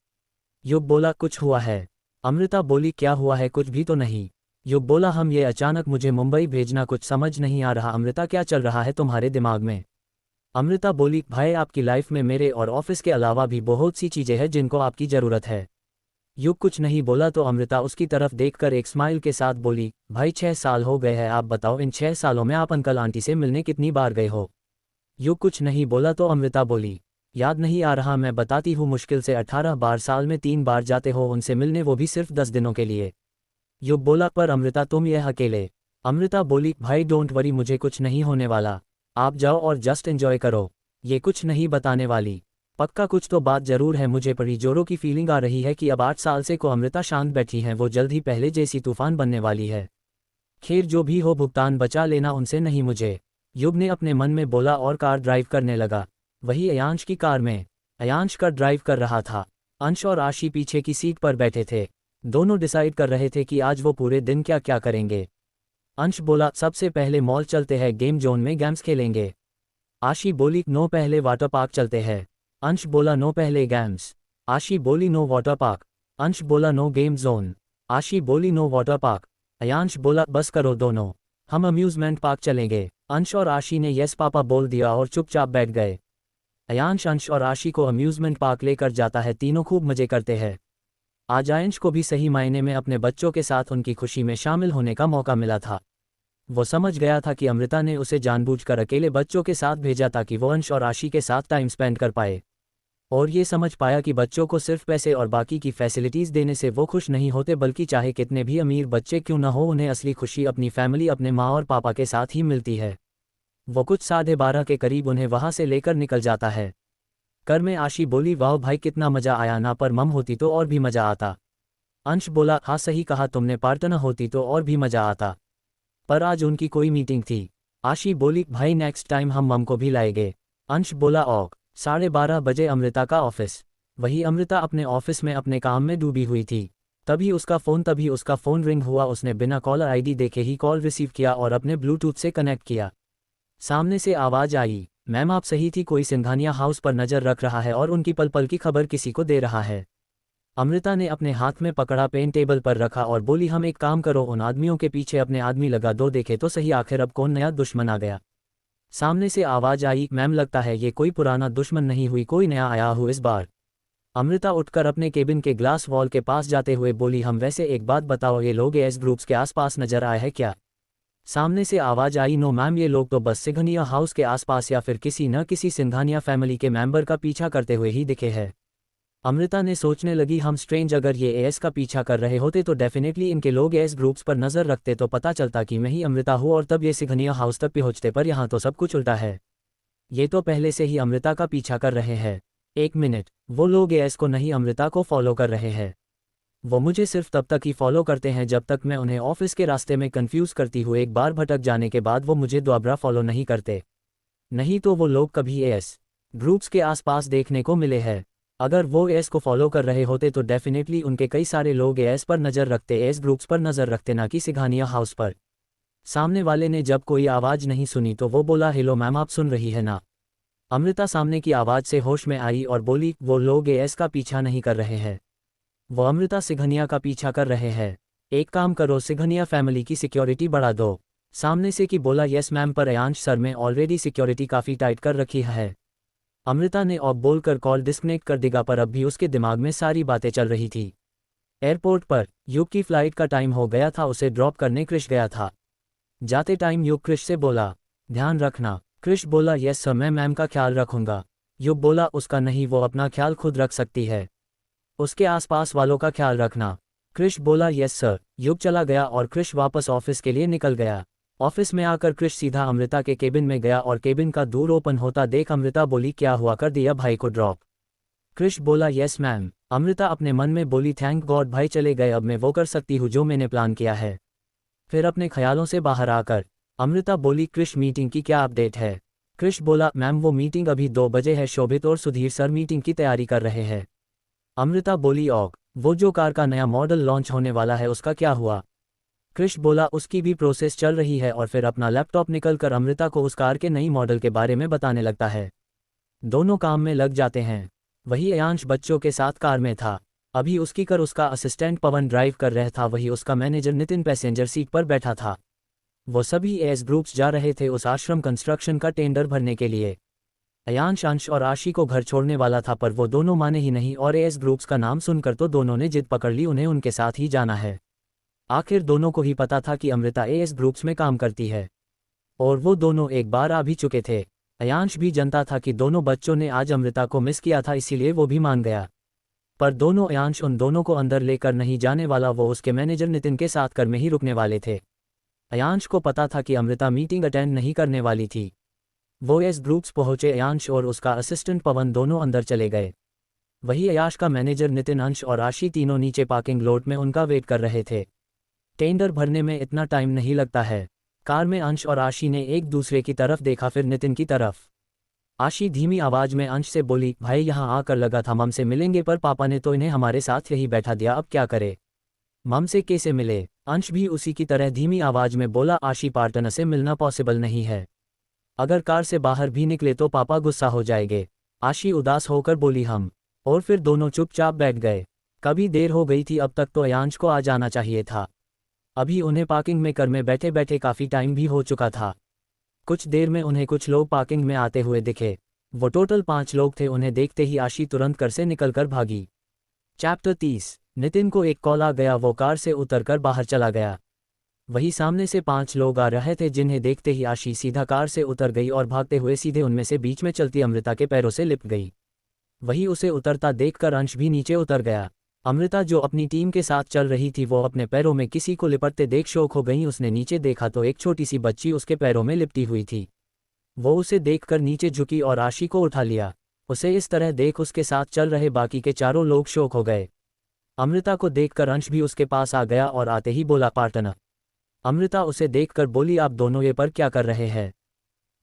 युग बोला कुछ हुआ है? अमृता बोली क्या हुआ है, कुछ भी तो नहीं। युग बोला हम ये अचानक मुझे मुंबई भेजना कुछ समझ नहीं आ रहा। अमृता क्या चल रहा है तुम्हारे दिमाग में? अमृता बोली भाई आपकी लाइफ में मेरे और ऑफिस के अलावा भी बहुत सी चीज़ें हैं जिनको आपकी ज़रूरत है। युग कुछ नहीं बोला तो अमृता उसकी तरफ देखकर एक स्माइल के साथ बोली भाई 6 साल हो गए हैं, आप बताओ इन 6 सालों में आप अंकल आंटी से मिलने कितनी बार गए हो? युग कुछ नहीं बोला तो अमृता बोली याद नहीं आ रहा, मैं बताती हूँ मुश्किल से 18 बार, साल में 3 बार जाते हो उनसे मिलने, वो भी सिर्फ 10 दिनों के लिए। युग बोला पर अमृता तुम यह अकेले? अमृता बोली भाई डोंट वरी, मुझे कुछ नहीं होने वाला, आप जाओ और जस्ट एंजॉय करो, ये कुछ नहीं बताने वाली। पक्का कुछ तो बात जरूर है, मुझे बड़ी जोरों की फीलिंग आ रही है कि अब 8 साल से को अमृता शांत बैठी हैं, वो जल्द ही पहले जैसी तूफान बनने वाली है। खैर जो भी हो भुगतान बचा लेना उनसे, नहीं मुझे। युग ने अपने मन में बोला और कार ड्राइव करने लगा। वही अयांश की कार में। अयांश का ड्राइव कर रहा था। अंश और आशी पीछे की सीट पर बैठे थे। दोनों डिसाइड कर रहे थे कि आज वो पूरे दिन क्या क्या करेंगे। अंश बोला सबसे पहले मॉल चलते हैं, गेम जोन में गेम्स खेलेंगे। आशी बोली नो पहले वाटर पार्क चलते हैं। अंश बोला नो पहले गेम्स। आशी बोली नो वाटर पार्क। अंश बोला नो गेम जोन। आशी बोली नो वाटर पार्क। अयांश बोला बस करो दोनों, हम अम्यूजमेंट पार्क चलेंगे। अंश और आशी ने यस पापा बोल दिया और चुपचाप बैठ गए। अयांश अंश और आशी को अम्यूजमेंट पार्क लेकर जाता है, तीनों खूब मजे करते हैं। आज अंश को भी सही मायने में अपने बच्चों के साथ उनकी खुशी में शामिल होने का मौका मिला था। वो समझ गया था कि अमृता ने उसे जानबूझकर अकेले बच्चों के साथ भेजा ताकि वो अंश और आशी के साथ टाइम स्पेंड कर पाए। और ये समझ पाया कि बच्चों को सिर्फ पैसे और बाकी की फैसिलिटीज़ देने से वो खुश नहीं होते, बल्कि चाहे कितने भी अमीर बच्चे क्यों न हो, उन्हें असली खुशी अपनी फैमिली, अपने माँ और पापा के साथ ही मिलती है। वो कुछ 12:30 के करीब उन्हें वहाँ से लेकर निकल जाता है। कर में आशी बोली वाह भाई कितना मज़ा आया ना, पर मम होती तो और भी मज़ा आता। अंश बोला हाँ सही कहा तुमने, पार्टनर होती तो और भी मज़ा आता, पर आज उनकी कोई मीटिंग थी। आशी बोली भाई नेक्स्ट टाइम हम मम को भी लाएंगे। अंश बोला ओक। 12:30 बजे अमृता का ऑफिस। वही अमृता अपने ऑफिस में अपने काम में डूबी हुई थी। तभी उसका फ़ोन रिंग हुआ। उसने बिना कॉलर आईडी देखे ही कॉल रिसीव किया और अपने ब्लूटूथ से कनेक्ट किया। सामने से आवाज़ आई मैम आप सही थी, कोई सिंघानिया हाउस पर नज़र रख रहा है और उनकी पल पल की खबर किसी को दे रहा है। अमृता ने अपने हाथ में पकड़ा पेन टेबल पर रखा और बोली हम एक काम करो, उन आदमियों के पीछे अपने आदमी लगा दो, देखे तो सही आखिर अब कौन नया दुश्मन आ गया। सामने से आवाज आई, मैम लगता है ये कोई पुराना दुश्मन नहीं हुई, कोई नया आया हूँ इस बार। अमृता उठकर अपने केबिन के ग्लास वॉल के पास जाते हुए बोली, हम वैसे एक बात बताओ, ये लोग एस ग्रुप्स के आसपास नजर आए हैं क्या? सामने से आवाज आई, नो मैम, ये लोग तो बस सिंघानिया हाउस के आसपास या फिर किसी न किसी सिंघानिया फैमिली के मेंबर का पीछा करते हुए ही दिखे हैं। अमृता ने सोचने लगी, हम स्ट्रेंज, अगर ये एएस का पीछा कर रहे होते तो डेफिनेटली इनके लोग एस ग्रुप्स पर नजर रखते तो पता चलता कि मैं ही अमृता हूँ और तब ये सिंघानिया हाउस तक पहुंचते, पर यहाँ तो सब कुछ उल्टा है। ये तो पहले से ही अमृता का पीछा कर रहे हैं। एक मिनट, वो लोग एएस को नहीं अमृता को फॉलो कर रहे हैं। वो मुझे सिर्फ तब तक ही फॉलो करते हैं जब तक मैं उन्हें ऑफिस के रास्ते में कंफ्यूज करती हूँ, एक बार भटक जाने के बाद वो मुझे दोबारा फॉलो नहीं करते। नहीं तो वो लोग कभी एएस ग्रुप्स के आसपास देखने को मिले हैं। अगर वो एएस को फॉलो कर रहे होते तो डेफिनेटली उनके कई सारे लोग एएस पर नज़र रखते, एएस ग्रुप्स पर नज़र रखते, ना कि सिंघानिया हाउस पर। सामने वाले ने जब कोई आवाज़ नहीं सुनी तो वो बोला, हेलो मैम, आप सुन रही है ना? अमृता सामने की आवाज़ से होश में आई और बोली, वो लोग एएस का पीछा नहीं कर रहे हैं, वो अमृता सिंघानिया का पीछा कर रहे हैं। एक काम करो, सिंघानिया फैमिली की सिक्योरिटी बढ़ा दो। सामने से की बोला, यस मैम, पर अयांश सर में ऑलरेडी सिक्योरिटी काफ़ी टाइट कर रखी है। अमृता ने ऑफ बोलकर कॉल डिस्कनेक्ट कर दिया, पर अब भी उसके दिमाग में सारी बातें चल रही थी। एयरपोर्ट पर युग की फ्लाइट का टाइम हो गया था, उसे ड्रॉप करने क्रिश गया था। जाते टाइम युग क्रिश से बोला, ध्यान रखना। क्रिश बोला, यस सर, मैं मैम का ख्याल रखूंगा। युग बोला, उसका नहीं, वो अपना ख्याल खुद रख सकती है, उसके आसपास वालों का ख्याल रखना। क्रिश बोला, यस सर। युग चला गया और क्रिश वापस ऑफिस के लिए निकल गया। ऑफिस में आकर क्रिश सीधा अमृता के केबिन में गया और केबिन का डोर ओपन होता देख अमृता बोली, क्या हुआ, कर दिया भाई को ड्रॉप? क्रिश बोला, यस मैम। अमृता अपने मन में बोली, थैंक गॉड भाई चले गए, अब मैं वो कर सकती हूँ जो मैंने प्लान किया है। फिर अपने ख्यालों से बाहर आकर अमृता बोली, क्रिश मीटिंग की क्या अपडेट है? क्रिश बोला, मैम वो मीटिंग अभी 2 बजे है, शोभित और सुधीर सर मीटिंग की तैयारी कर रहे हैं। अमृता बोली, ओक, वो जो कार का नया मॉडल लॉन्च होने वाला है उसका क्या हुआ? क्रिश बोला, उसकी भी प्रोसेस चल रही है, और फिर अपना लैपटॉप निकलकर अमृता को उस कार के नई मॉडल के बारे में बताने लगता है। दोनों काम में लग जाते हैं। वही अयांश बच्चों के साथ कार में था। अभी उसकी कर उसका असिस्टेंट पवन ड्राइव कर रहा था, वही उसका मैनेजर नितिन पैसेंजर सीट पर बैठा था। वो सभी एएस ग्रुप्स जा रहे थे उस आश्रम कंस्ट्रक्शन का टेंडर भरने के लिए। अयांश अंश और आशी को घर छोड़ने वाला था, पर वो दोनों माने ही नहीं और एएस ग्रुप्स का नाम सुनकर तो दोनों ने जिद पकड़ ली, उन्हें उनके साथ ही जाना है। आखिर दोनों को ही पता था कि अमृता एएस ग्रुप्स में काम करती है, और वो दोनों एक बार आ भी चुके थे। अयांश भी जानता था कि दोनों बच्चों ने आज अमृता को मिस किया था, इसीलिए वो भी मान गया। पर दोनों अयांश उन दोनों को अंदर लेकर नहीं जाने वाला, वो उसके मैनेजर नितिन के साथ कर में ही रुकने वाले थे। अयांश को पता था कि अमृता मीटिंग अटेंड नहीं करने वाली थी। वो एस ग्रुप्स पहुंचे, अयांश और उसका असिस्टेंट पवन दोनों अंदर चले गए। वही अयांश का मैनेजर नितिन, अंश और आशी तीनों नीचे पार्किंग लॉट में उनका वेट कर रहे थे। टेंडर भरने में इतना टाइम नहीं लगता है। कार में अंश और आशी ने एक दूसरे की तरफ देखा, फिर नितिन की तरफ। आशी धीमी आवाज में अंश से बोली, भाई यहाँ आकर लगा था मम से मिलेंगे, पर पापा ने तो इन्हें हमारे साथ यही बैठा दिया, अब क्या करे? मम से कैसे मिले? अंश भी उसी की तरह धीमी आवाज में बोला, आशी पार्टनर से मिलना पॉसिबल नहीं है, अगर कार से बाहर भी निकले तो पापा गुस्सा हो जाएंगे। आशी उदास होकर बोली, हम। और फिर दोनों चुपचाप बैठ गए। कभी देर हो गई थी, अब तक तो अयांश को आ जाना चाहिए था। अभी उन्हें पार्किंग में कर में बैठे बैठे काफ़ी टाइम भी हो चुका था। कुछ देर में उन्हें कुछ लोग पार्किंग में आते हुए दिखे। वो टोटल 5 लोग थे। उन्हें देखते ही आशी तुरंत कर से निकलकर भागी। चैप्टर 30। नितिन को एक कॉल आ गया, वो कार से उतरकर बाहर चला गया। वही सामने से 5 लोग आ रहे थे, जिन्हें देखते ही आशी सीधा कार से उतर गई और भागते हुए सीधे उनमें से बीच में चलती अमृता के पैरों से लिपट गई। वही उसे उतरता देखकर अंश भी नीचे उतर गया। अमृता जो अपनी टीम के साथ चल रही थी, वो अपने पैरों में किसी को लिपटते देख शौक हो गई। उसने नीचे देखा तो एक छोटी सी बच्ची उसके पैरों में लिपटी हुई थी। वो उसे देखकर नीचे झुकी और आशी को उठा लिया। उसे इस तरह देख उसके साथ चल रहे बाकी के चारों लोग शौक हो गए। अमृता को देखकर अंश भी उसके पास आ गया और आते ही बोला, पार्टनर। अमृता उसे देखकर बोली, आप दोनों ये पर क्या कर रहे हैं?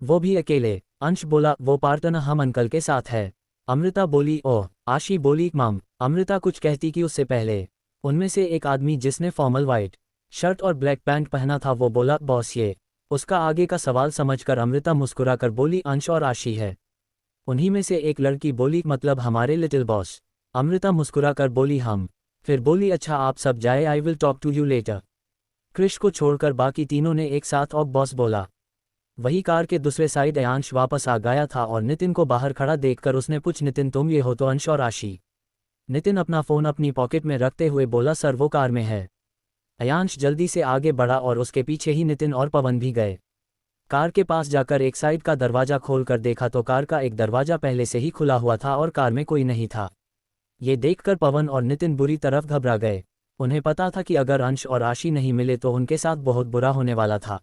वो भी अकेले? अंश बोला, वो पार्टनर हम अंकल के साथ है। अमृता बोली, ओह। आशी बोली, मम। अमृता कुछ कहती कि उससे पहले उनमें से एक आदमी जिसने फॉर्मल वाइट शर्ट और ब्लैक पैंट पहना था, वो बोला, बॉस ये। उसका आगे का सवाल समझकर अमृता मुस्कुराकर बोली, अंश और आशी है। उन्हीं में से एक लड़की बोली, मतलब हमारे लिटिल बॉस? अमृता मुस्कुराकर बोली, हम। फिर बोली, अच्छा आप सब जाए, I will talk to you later. Krish को छोड़कर बाकी तीनों ने एक साथ ऑफ बॉस बोला। वही कार के दूसरे साइड अयांश वापस आ गया था और नितिन को बाहर खड़ा देखकर उसने पूछा, नितिन तुम ये हो तो अंश और आशी। नितिन अपना फ़ोन अपनी पॉकेट में रखते हुए बोला, सर वो कार में है। अयांश जल्दी से आगे बढ़ा और उसके पीछे ही नितिन और पवन भी गए। कार के पास जाकर एक साइड का दरवाज़ा खोलकर देखा तो कार का एक दरवाज़ा पहले से ही खुला हुआ था और कार में कोई नहीं था। ये देखकर पवन और नितिन बुरी तरफ घबरा गए। उन्हें पता था कि अगर अंश और आशी नहीं मिले तो उनके साथ बहुत बुरा होने वाला था।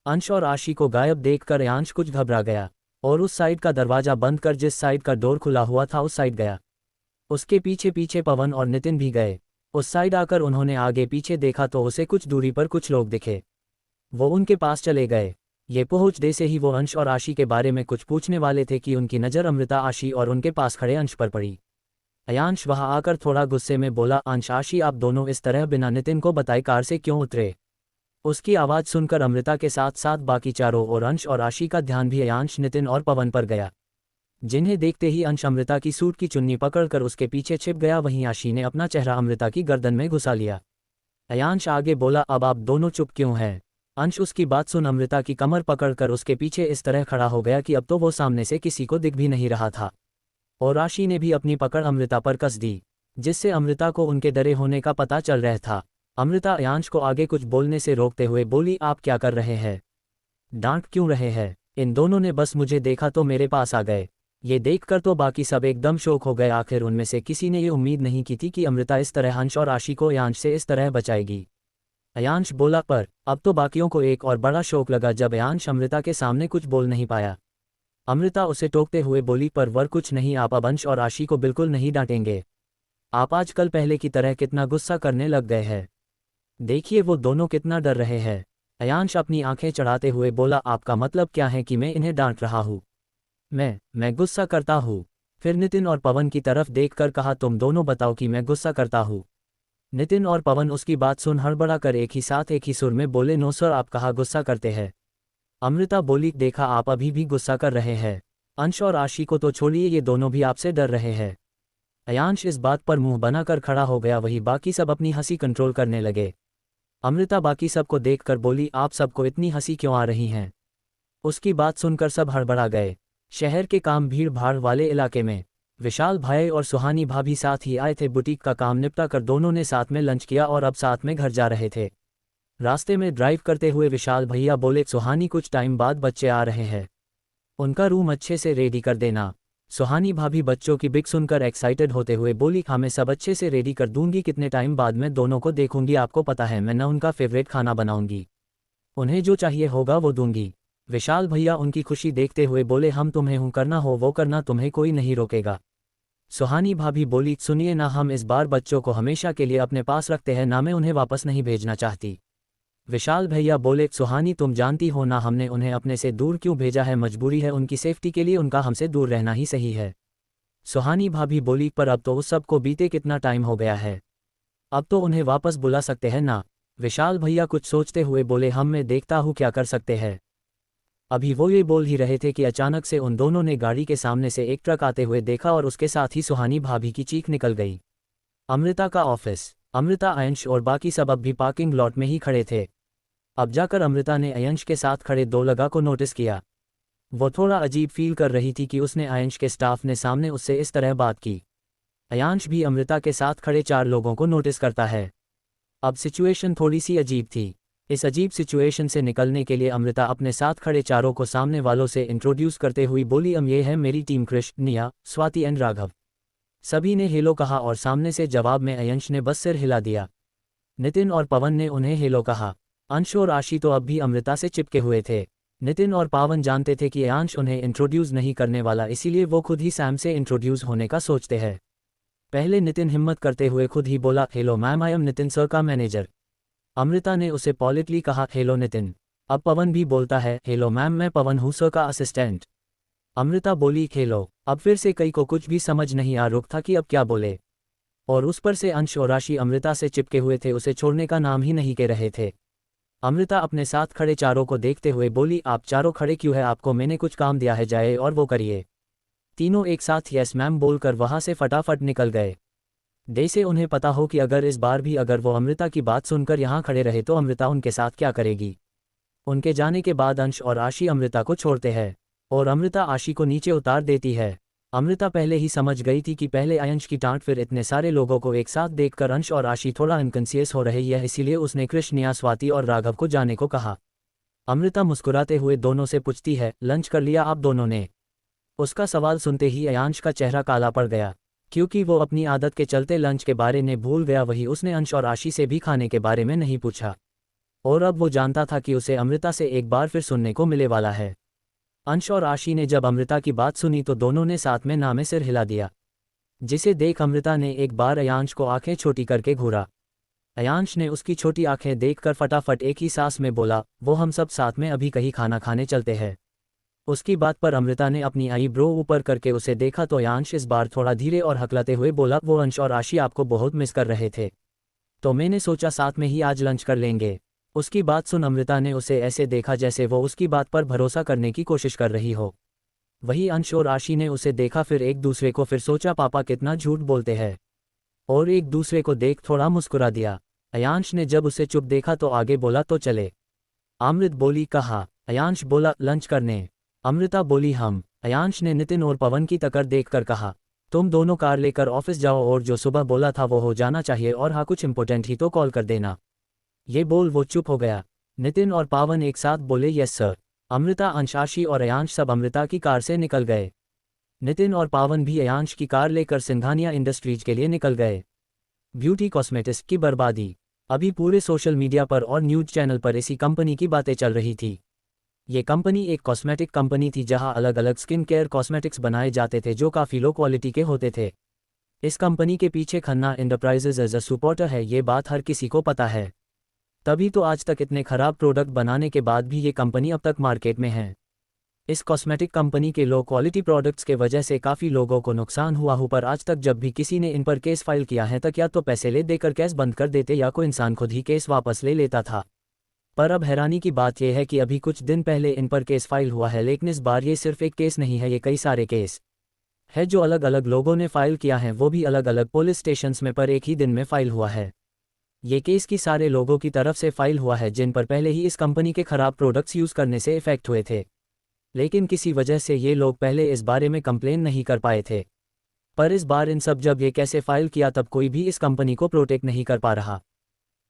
अंश और आशी को गायब देखकर अयांश कुछ घबरा गया और उस साइड का दरवाज़ा बंद कर जिस साइड का डोर खुला हुआ था उस साइड गया। उसके पीछे पीछे पवन और नितिन भी गए। उस साइड आकर उन्होंने आगे पीछे देखा तो उसे कुछ दूरी पर कुछ लोग दिखे। वो उनके पास चले गए। ये पहुंचने से ही वो अंश और आशी के बारे में कुछ पूछने वाले थे कि उनकी नज़र अमृता, आशी और उनके पास खड़े अंश पर पड़ी। अयांश वहां आकर थोड़ा गुस्से में बोला, अंश आशी आप दोनों इस तरह बिना नितिन को बताए कार से क्यों उतरे? उसकी आवाज़ सुनकर अमृता के साथ साथ बाकी चारों और अंश और आशी का ध्यान भी अयांश, नितिन और पवन पर गया, जिन्हें देखते ही अंश अमृता की सूट की चुन्नी पकड़कर उसके पीछे छिप गया। वहीं आशी ने अपना चेहरा अमृता की गर्दन में घुसा लिया। अयांश आगे बोला, अब आप दोनों चुप क्यों हैं? अंश उसकी बात सुन अमृता की कमर पकड़कर उसके पीछे इस तरह खड़ा हो गया कि अब तो वो सामने से किसी को दिख भी नहीं रहा था। और आशी ने भी अपनी पकड़ अमृता पर कस दी, जिससे अमृता को उनके डरे होने का पता चल रहा था। अमृता अयांश को आगे कुछ बोलने से रोकते हुए बोली, आप क्या कर रहे हैं? डांट क्यों रहे हैं? इन दोनों ने बस मुझे देखा तो मेरे पास आ गए। ये देखकर तो बाकी सब एकदम शौक हो गए। आखिर उनमें से किसी ने ये उम्मीद नहीं की थी कि अमृता इस तरह अंश और आशी को अयांश से इस तरह बचाएगी। अयांश बोला, पर अब तो बाकियों को एक और बड़ा शौक लगा जब अयांश अमृता के सामने कुछ बोल नहीं पाया। अमृता उसे टोकते हुए बोली, पर वर कुछ नहीं, आप अब अंश और आशी को बिल्कुल नहीं डांटेंगे। आप आजकल पहले की तरह कितना गुस्सा करने लग गए हैं। देखिए वो दोनों कितना डर रहे हैं। अयांश अपनी आंखें चढ़ाते हुए बोला, आपका मतलब क्या है कि मैं इन्हें डांट रहा हूँ? मैं गुस्सा करता हूँ? फिर नितिन और पवन की तरफ देखकर कहा, तुम दोनों बताओ कि मैं गुस्सा करता हूँ? नितिन और पवन उसकी बात सुन हड़बड़ा कर एक ही साथ एक ही सुर में बोले, नो सर, आप कहाँ गुस्सा करते हैं? अमृता बोली, देखा आप अभी भी गुस्सा कर रहे हैं। अंश और आशी को तो छोड़िए, ये दोनों भी आपसे डर रहे हैं। अयांश इस बात पर मुंह बनाकर खड़ा हो गया। वही बाकी सब अपनी हंसी कंट्रोल करने लगे। अमृता बाकी सबको देखकर बोली, आप सबको इतनी हंसी क्यों आ रही हैं? उसकी बात सुनकर सब हड़बड़ा गए। शहर के काम भीड़ भाड़ वाले इलाके में विशाल भाई और सुहानी भाभी साथ ही आए थे। बुटीक का काम निपटा कर दोनों ने साथ में लंच किया और अब साथ में घर जा रहे थे। रास्ते में ड्राइव करते हुए विशाल भैया बोले, सुहानी कुछ टाइम बाद बच्चे आ रहे हैं, उनका रूम अच्छे से रेडी कर देना। सुहानी भाभी बच्चों की बिग सुनकर एक्साइटेड होते हुए बोली, हाँ मैं सब अच्छे से रेडी कर दूंगी, कितने टाइम बाद मैं दोनों को देखूंगी, आपको पता है मैं न उनका फेवरेट खाना बनाऊंगी, उन्हें जो चाहिए होगा वो दूंगी। विशाल भैया उनकी खुशी देखते हुए बोले, हम तुम्हें हूँ करना हो वो करना, तुम्हें कोई नहीं रोकेगा। सुहानी भाभी बोली, सुनिए ना, हम इस बार बच्चों को हमेशा के लिए अपने पास रखते हैं ना, मैं उन्हें वापस नहीं भेजना चाहती। विशाल भैया बोले, सुहानी तुम जानती हो ना हमने उन्हें अपने से दूर क्यों भेजा है, मजबूरी है, उनकी सेफ्टी के लिए उनका हमसे दूर रहना ही सही है। सुहानी भाभी बोली, पर अब तो उस सब को बीते कितना टाइम हो गया है, अब तो उन्हें वापस बुला सकते हैं ना। विशाल भैया कुछ सोचते हुए बोले, हम मैं देखता हूँ क्या कर सकते हैं। अभी वो ये बोल ही रहे थे कि अचानक से उन दोनों ने गाड़ी के सामने से एक ट्रक आते हुए देखा और उसके साथ ही सुहानी भाभी की चीख निकल गई। अमृता का ऑफिस। अमृता, अयंश और बाकी सब अब भी पार्किंग लॉट में ही खड़े थे। अब जाकर अमृता ने अयंश के साथ खड़े दो लगा को नोटिस किया। वो थोड़ा अजीब फील कर रही थी कि उसने अयंश के स्टाफ ने सामने उससे इस तरह बात की। अयांश भी अमृता के साथ खड़े चार लोगों को नोटिस करता है। अब सिचुएशन थोड़ी सी अजीब थी। इस अजीब सिचुएशन से निकलने के लिए अमृता अपने साथ खड़े चारों को सामने वालों से इंट्रोड्यूस करते हुई बोली, ये है मेरी टीम, कृष, निया, स्वाति एंड राघव। सभी ने हेलो कहा और सामने से जवाब में अयंश ने बस सिर हिला दिया। नितिन और पवन ने उन्हें हेलो कहा। अंश और आशी तो अब भी अमृता से चिपके हुए थे। नितिन और पावन जानते थे कि अयांश उन्हें इंट्रोड्यूस नहीं करने वाला, इसीलिए वो खुद ही सैम से इंट्रोड्यूस होने का सोचते हैं। पहले नितिन हिम्मत करते हुए खुद ही बोला, hello ma'am, I am Nitin sir का मैनेजर। अमृता ने उसे पॉलिटली कहा, हेलो नितिन। अब पवन भी बोलता है, हेलो मैम, मैं पवन हूँ सर का असिस्टेंट। अमृता बोली, हेलो। अब फिर से कई को कुछ भी समझ नहीं आ रुक था कि अब क्या बोले। और उस पर से अंश और राशि अमृता से चिपके हुए थे, उसे छोड़ने का नाम ही नहीं ले रहे थे। अमृता अपने साथ खड़े चारों को देखते हुए बोली, आप चारों खड़े क्यों है, आपको मैंने कुछ काम दिया है, जाए और वो करिए। तीनों एक साथ यस मैम बोलकर वहां से फटाफट निकल गए। जैसे उन्हें पता हो कि अगर इस बार भी अगर वो अमृता की बात सुनकर यहाँ खड़े रहे तो अमृता उनके साथ क्या करेगी। उनके जाने के बाद अंश और आशी अमृता को छोड़ते हैं और अमृता आशी को नीचे उतार देती है। अमृता पहले ही समझ गई थी कि पहले अंश की डांट फिर इतने सारे लोगों को एक साथ देखकर अंश और आशी थोड़ा अनकॉन्शियस हो रही है, इसीलिए उसने कृष्णिया, स्वाति और राघव को जाने को कहा। अमृता मुस्कुराते हुए दोनों से पूछती है, लंच कर लिया आप दोनों ने? उसका सवाल सुनते ही अयांश का चेहरा काला पड़ गया, क्योंकि वो अपनी आदत के चलते लंच के बारे में भूल गया। वही उसने अंश और आशी से भी खाने के बारे में नहीं पूछा, और अब वो जानता था कि उसे अमृता से एक बार फिर सुनने को मिले वाला है। अंश और आशी ने जब अमृता की बात सुनी तो दोनों ने साथ में ना में सिर हिला दिया, जिसे देख अमृता ने एक बार अयांश को आंखें छोटी करके घूरा। अयांश ने उसकी छोटी आंखें देखकर फटाफट एक ही सांस में बोला, वो हम सब साथ में अभी कहीं खाना खाने चलते हैं। उसकी बात पर अमृता ने अपनी आईब्रो ऊपर करके उसे देखा तो अयांश इस बार थोड़ा धीरे और हकलाते हुए बोला, वो अंश और आशी आपको बहुत मिस कर रहे थे, तो मैंने सोचा साथ में ही आज लंच कर लेंगे। उसकी बात सुन अमृता ने उसे ऐसे देखा जैसे वो उसकी बात पर भरोसा करने की कोशिश कर रही हो। वही अंश और आशी ने उसे देखा, फिर एक दूसरे को फिर सोचा पापा कितना झूठ बोलते हैं, और एक दूसरे को देख थोड़ा मुस्कुरा दिया। अयांश ने जब उसे चुप देखा तो आगे बोला, तो चले? अमृत बोली, कहा। अयांश बोला, लंच करने। अमृता बोली, हम। अयांश ने नितिन और पवन की टक्कर देखकर कहा, तुम दोनों कार लेकर ऑफिस जाओ और जो सुबह बोला था वो हो जाना चाहिए, और हाँ कुछ इंपॉर्टेंट ही तो कॉल कर देना। ये बोल वो चुप हो गया। नितिन और पावन एक साथ बोले, यस सर। अमृता, अंश, आशी और अयांश सब अमृता की कार से निकल गए। नितिन और पावन भी अयांश की कार लेकर सिंघानिया इंडस्ट्रीज के लिए निकल गए। ब्यूटी कॉस्मेटिक्स की बर्बादी। अभी पूरे सोशल मीडिया पर और न्यूज चैनल पर इसी कंपनी की बातें चल रही थी। ये कंपनी एक कॉस्मेटिक कंपनी थी जहां अलग अलग स्किन केयर कॉस्मेटिक्स बनाए जाते थे जो काफ़ी लो क्वालिटी के होते थे। इस कंपनी के पीछे Khanna enterprises as a supporter है, ये बात हर किसी को पता है। तभी तो आज तक इतने खराब प्रोडक्ट बनाने के बाद भी ये कंपनी अब तक मार्केट में है। इस कॉस्मेटिक कंपनी के लो क्वालिटी प्रोडक्ट्स के वजह से काफ़ी लोगों को नुकसान हुआ हो, पर आज तक जब भी किसी ने इन पर केस फाइल किया है तक या तो पैसे ले देकर केस बंद कर देते या कोई इंसान खुद ही केस वापस ले लेता था। पर अब हैरानी की बात यह है कि अभी कुछ दिन पहले इन पर केस फाइल हुआ है, लेकिन इस बार ये सिर्फ एक केस नहीं है, ये कई सारे केस है जो अलग अलग लोगों ने फाइल किया है, वो भी अलग अलग पुलिस स्टेशंस में, पर एक ही दिन में फाइल हुआ है। ये केस की सारे लोगों की तरफ से फाइल हुआ है जिन पर पहले ही इस कंपनी के खराब प्रोडक्ट्स यूज़ करने से इफेक्ट हुए थे, लेकिन किसी वजह से ये लोग पहले इस बारे में कंप्लेन नहीं कर पाए थे। पर इस बार इन सब जब ये कैसे फाइल किया तब कोई भी इस कंपनी को प्रोटेक्ट नहीं कर पा रहा,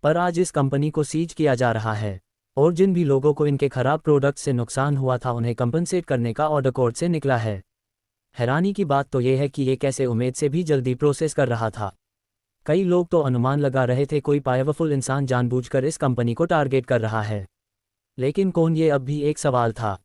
पर आज इस कंपनी को सीज किया जा रहा है, और जिन भी लोगों को इनके खराब प्रोडक्ट से नुकसान हुआ था उन्हें कंपनसेट करने का ऑर्डर कोर्ट से निकला है। हैरानी की बात तो ये है कि ये कैसे उम्मीद से भी जल्दी प्रोसेस कर रहा था। कई लोग तो अनुमान लगा रहे थे कोई पावरफुल इंसान जानबूझकर इस कंपनी को टारगेट कर रहा है, लेकिन कौन, ये अब भी एक सवाल था।